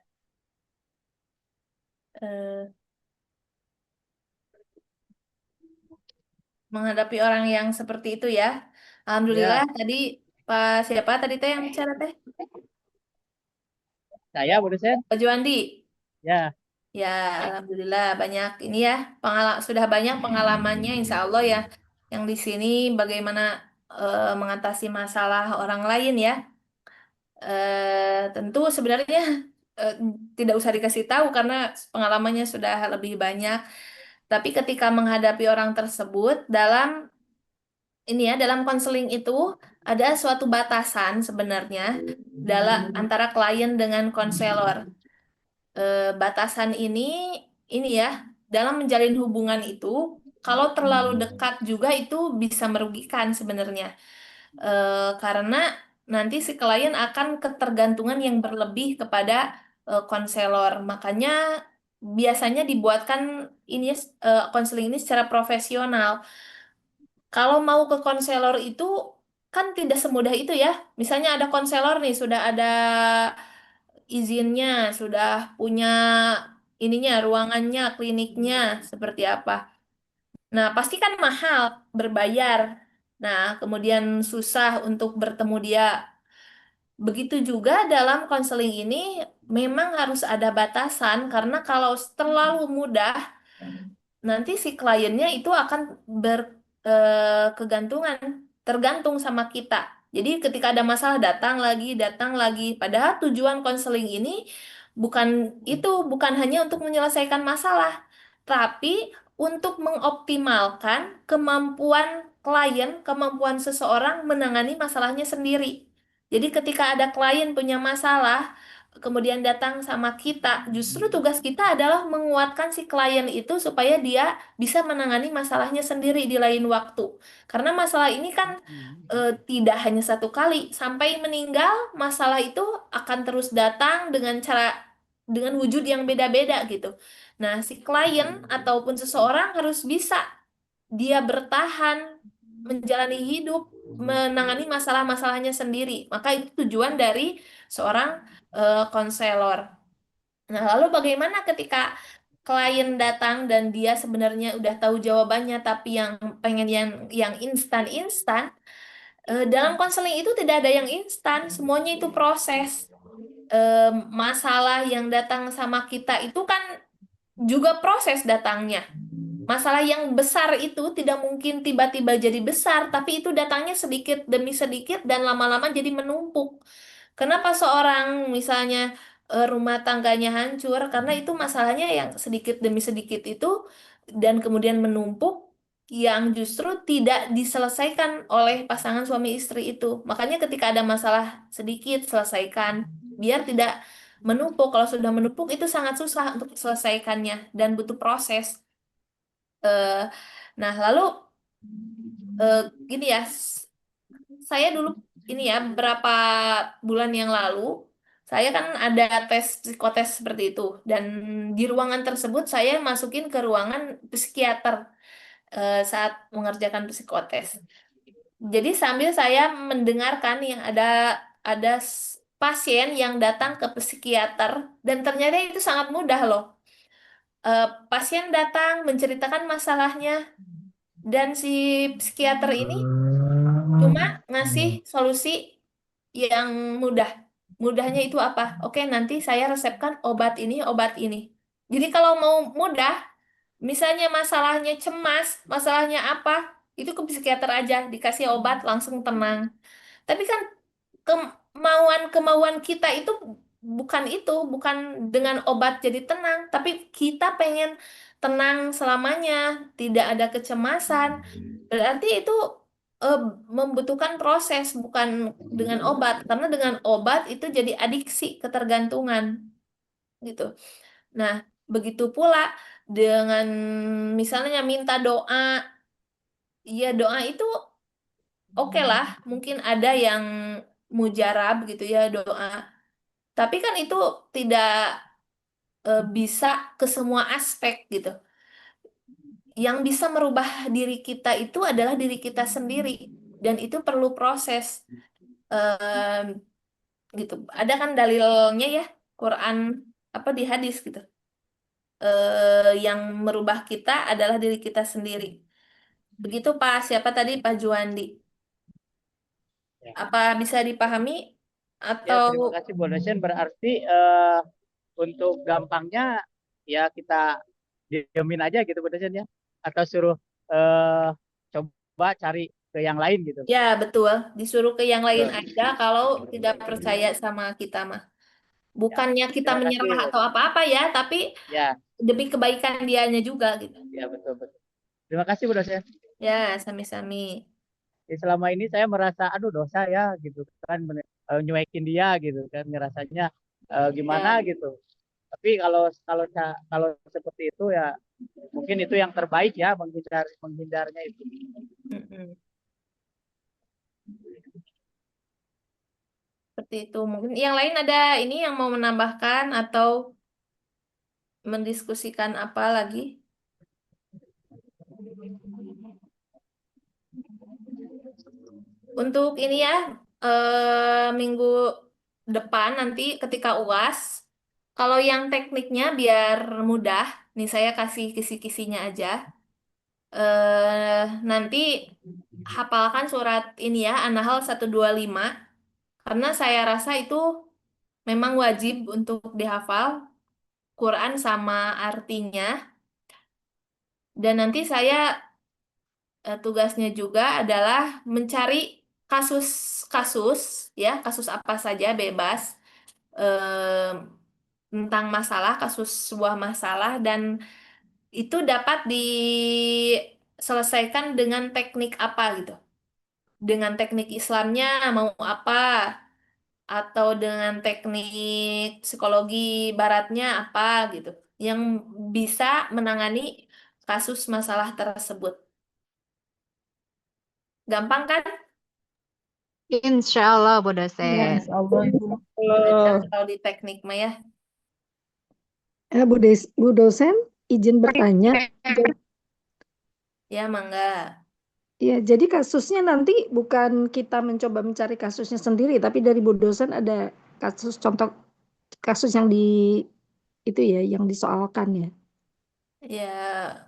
Menghadapi orang yang seperti itu ya. Alhamdulillah Ya. tadi Pak siapa tadi teh yang bicara teh? Saya dosen. Pak Juandi. Ya. Ya, alhamdulillah banyak ini ya, sudah banyak pengalamannya insya Allah ya, yang di sini bagaimana mengatasi masalah orang lain ya. Tentu sebenarnya tidak usah dikasih tahu karena pengalamannya sudah lebih banyak. Tapi ketika menghadapi orang tersebut dalam konseling itu ada suatu batasan sebenarnya dalam antara klien dengan konselor. Batasan ini ya dalam menjalin hubungan itu kalau terlalu dekat juga itu bisa merugikan sebenarnya. Karena nanti si klien akan ketergantungan yang berlebih kepada konselor. Makanya biasanya dibuatkan konseling ini secara profesional. Kalau mau ke konselor itu kan tidak semudah itu ya. Misalnya ada konselor nih, sudah ada izinnya, sudah punya ininya, ruangannya, kliniknya, seperti apa. Nah, pasti kan mahal, berbayar. Nah, kemudian susah untuk bertemu dia. Begitu juga dalam konseling ini memang harus ada batasan karena kalau terlalu mudah nanti si kliennya itu akan berkegantungan, tergantung sama kita. Jadi ketika ada masalah datang lagi. Padahal tujuan konseling ini bukan hanya untuk menyelesaikan masalah, tapi untuk mengoptimalkan kemampuan klien, kemampuan seseorang menangani masalahnya sendiri. Jadi ketika ada klien punya masalah, kemudian datang sama kita, justru tugas kita adalah menguatkan si klien itu supaya dia bisa menangani masalahnya sendiri di lain waktu. Karena masalah ini kan tidak hanya satu kali, sampai meninggal masalah itu akan terus datang dengan wujud yang beda-beda gitu. Nah, si klien ataupun seseorang harus bisa dia bertahan, menjalani hidup, menangani masalah-masalahnya sendiri. Maka itu tujuan dari seorang konselor. Nah, lalu bagaimana ketika klien datang dan dia sebenarnya udah tahu jawabannya tapi yang pengen yang instan-instan, dalam konseling itu tidak ada yang instan, semuanya itu proses. Masalah yang datang sama kita itu kan juga proses datangnya. Masalah yang besar itu tidak mungkin tiba-tiba jadi besar, tapi itu datangnya sedikit demi sedikit dan lama-lama jadi menumpuk. Kenapa seorang misalnya rumah tangganya hancur? Karena itu masalahnya yang sedikit demi sedikit itu dan kemudian menumpuk yang justru tidak diselesaikan oleh pasangan suami istri itu. Makanya ketika ada masalah sedikit selesaikan, biar tidak menumpuk. Kalau sudah menumpuk itu sangat susah untuk diselesaikannya dan butuh proses. Eh, nah, lalu gini ya, saya dulu ini ya berapa bulan yang lalu saya kan ada tes psikotes seperti itu dan di ruangan tersebut saya masukin ke ruangan psikiater saat mengerjakan psikotes. Jadi sambil saya mendengarkan yang ada pasien yang datang ke psikiater dan ternyata itu sangat mudah loh. Pasien datang menceritakan masalahnya dan si psikiater ini cuma ngasih solusi yang mudah. Mudahnya itu apa? Oke, nanti saya resepkan obat ini, obat ini. Jadi kalau mau mudah, misalnya masalahnya cemas, masalahnya apa, itu ke psikiater aja, dikasih obat langsung tenang. Tapi kan kemauan kita bukan dengan obat jadi tenang, tapi kita pengen tenang selamanya, tidak ada kecemasan. Berarti itu eh, membutuhkan proses, bukan dengan obat, karena dengan obat itu jadi adiksi, ketergantungan gitu. Nah, begitu pula dengan misalnya minta doa, ya doa itu oke lah, mungkin ada yang mujarab gitu ya doa. Tapi kan itu tidak bisa ke semua aspek gitu. Yang bisa merubah diri kita itu adalah diri kita sendiri dan itu perlu proses. Em, Gitu. Ada kan dalilnya ya, Quran apa di hadis gitu. Yang merubah kita adalah diri kita sendiri. Begitu Pak, siapa tadi Pak Juandi? Ya. Apa bisa dipahami Ya, atau terima kasih Bu Dosen. Berarti untuk gampangnya ya kita diemin aja gitu Bu Dosen ya. Atau suruh coba cari ke yang lain gitu. Ya, betul. Disuruh ke yang lain Ya, aja kalau tidak percaya sama kita mah. Bukannya kita terima kasih. menyerah atau apa-apa ya, tapi Ya, demi kebaikan dianya juga gitu. ya betul betul. Terima kasih Bu dosen. Ya, sami-sami. Selama ini saya merasa aduh dosa ya gitu kan nyuekin dia gitu kan ngerasanya gimana Ya. gitu. Tapi kalau seperti itu ya mungkin itu yang terbaik ya menghindarnya itu. Mm-mm. Seperti itu. Mungkin yang lain ada ini yang mau menambahkan atau mendiskusikan apa lagi? Untuk ini ya, minggu depan nanti ketika UAS, kalau yang tekniknya biar mudah, nih saya kasih kisi-kisinya aja. Nanti hafalkan surat ini ya, An-Nahl 125, karena saya rasa itu memang wajib untuk dihafal, Quran sama artinya. Dan nanti saya tugasnya juga adalah mencari kasus-kasus ya, kasus apa saja bebas eh, tentang masalah, kasus sebuah masalah dan itu dapat diselesaikan dengan teknik apa gitu. Dengan teknik Islamnya mau apa atau dengan teknik psikologi baratnya apa gitu. Yang bisa menangani kasus masalah tersebut. Gampang kan? Insya Allah Bu Ya, dosen. insya Allah Ibu. Belajar kalau di teknik mah ya. Bu dosen, izin bertanya. Ya, mangga. Ya, jadi kasusnya nanti bukan kita mencoba mencari kasusnya sendiri, tapi dari Bu dosen ada contoh kasus yang itu ya, yang disoalkan ya. Ya,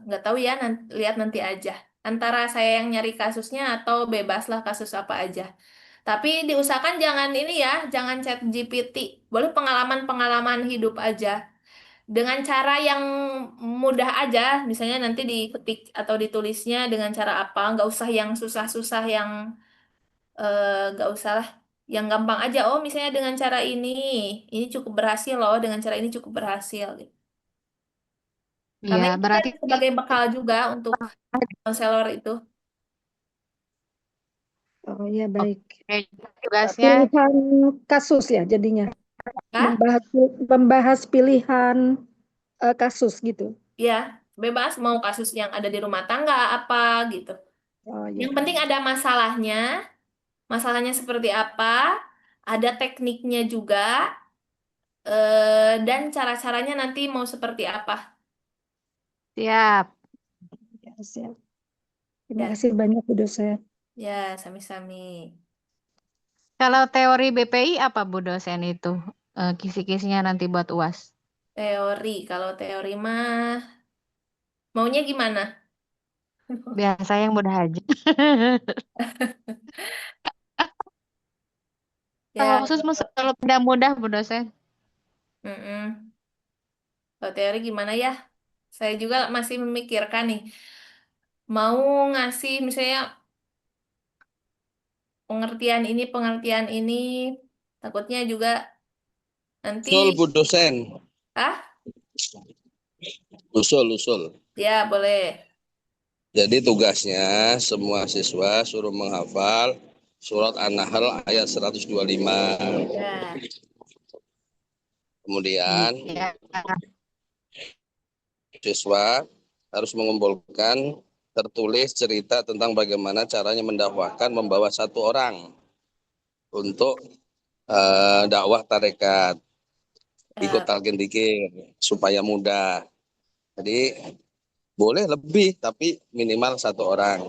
nggak tahu ya, lihat nanti aja. Antara saya yang nyari kasusnya atau bebaslah kasus apa aja. Tapi diusahakan jangan ini ya, jangan chat GPT. Boleh pengalaman-pengalaman hidup aja. Dengan cara yang mudah aja, misalnya nanti diketik atau ditulisnya dengan cara apa, nggak usah yang susah-susah, yang nggak usah lah. Yang gampang aja, oh misalnya dengan cara ini cukup berhasil loh, dengan cara ini cukup berhasil. Gitu. Karena Iya, itu kan berarti sebagai bekal juga untuk konselor itu. Oh ya, baik. oke, tugasnya Pilihan kasus ya jadinya. Hah? Membahas pilihan kasus gitu. Ya, bebas mau kasus yang ada di rumah tangga apa gitu. Oh ya. Yang penting ada masalahnya, masalahnya seperti apa, ada tekniknya juga, dan cara-caranya nanti mau seperti apa. siap. Ya, siap. Terima Ya, kasih banyak Bu dosen. ya, sami-sami. Kalau teori BPI apa Bu dosen itu? Kisi-kisinya nanti buat UAS. Teori, kalau teori mah maunya gimana? Biasa yang mudah aja. Kalau Ya, khusus kalau mudah-mudah Bu dosen. mm-mm. Kalau teori gimana ya? Saya juga masih memikirkan nih. Mau ngasih misalnya pengertian ini, takutnya juga nanti, Usul Bu dosen. ah, Usul. ya boleh. Jadi tugasnya semua siswa suruh menghafal surat An-Nahl ayat 125. Ya, Kemudian Ya. siswa harus mengumpulkan tertulis cerita tentang bagaimana caranya mendakwahkan membawa satu orang untuk dakwah tarekat, ikut ya, talqin dzikir supaya mudah. Jadi boleh lebih tapi minimal satu orang.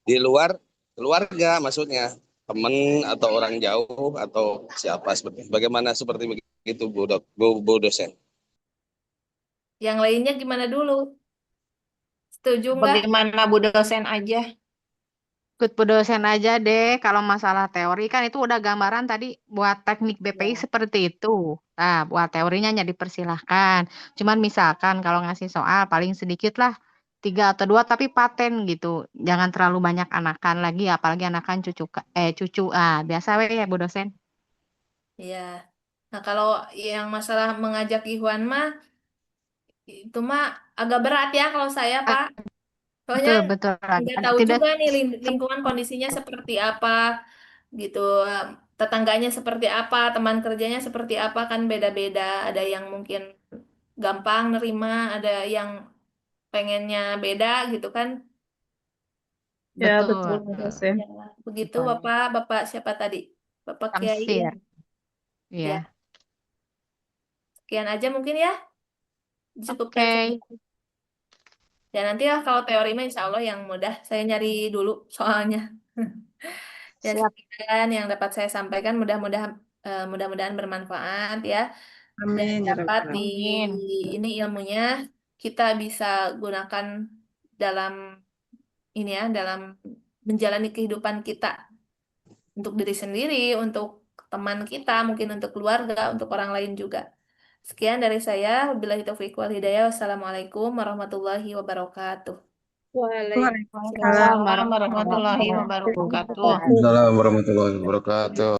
Di luar keluarga maksudnya teman atau orang jauh atau siapa bagaimana seperti begitu Bu dosen. yang lainnya gimana dulu? Setuju nggak? Bagaimana Bu dosen aja? Ikut Bu dosen aja deh. Kalau masalah teori kan itu udah gambaran tadi buat teknik BPI seperti itu. Nah, buat teorinya ya dipersilahkan. Cuman misalkan kalau ngasih soal paling sedikit lah 3 atau 2 tapi paten gitu. Jangan terlalu banyak anakan lagi, apalagi anakan cucu. Biasa we ya Bu dosen. Iya. Nah, kalau yang masalah mengajak Ikhwan mah itu mah agak berat ya kalau saya, Pak. Soalnya Betul. nggak tahu Tidak juga nih lingkungan kondisinya seperti apa gitu. Tetangganya seperti apa, teman kerjanya seperti apa kan beda-beda. Ada yang mungkin gampang nerima, ada yang pengennya beda gitu kan. Ya, betul. betul, Bu dosen. Ya, begitu Betul. Bapak siapa tadi? Bapak Kiai. Tamsir. Ya, Iya. sekian aja mungkin ya. Cukupkan Oke. saja. Ya nanti lah kalau teori mah insya Allah yang mudah. Saya nyari dulu soalnya. Ya Siap. sekian yang dapat saya sampaikan mudah-mudahan bermanfaat ya. Dan Amin. Ya dapat Rabbal di Amin. ini ilmunya kita bisa gunakan dalam ini ya, dalam menjalani kehidupan kita untuk diri sendiri, untuk teman kita, mungkin untuk keluarga, untuk orang lain juga. Sekian dari saya. Wabillahi taufiq wal hidayah. Wassalamualaikum warahmatullahi wabarakatuh. Waalaikumsalam Waalaikumsalam warahmatullahi warahmatullahi wabarakatuh. wabarakatuh. Assalamualaikum warahmatullahi wabarakatuh.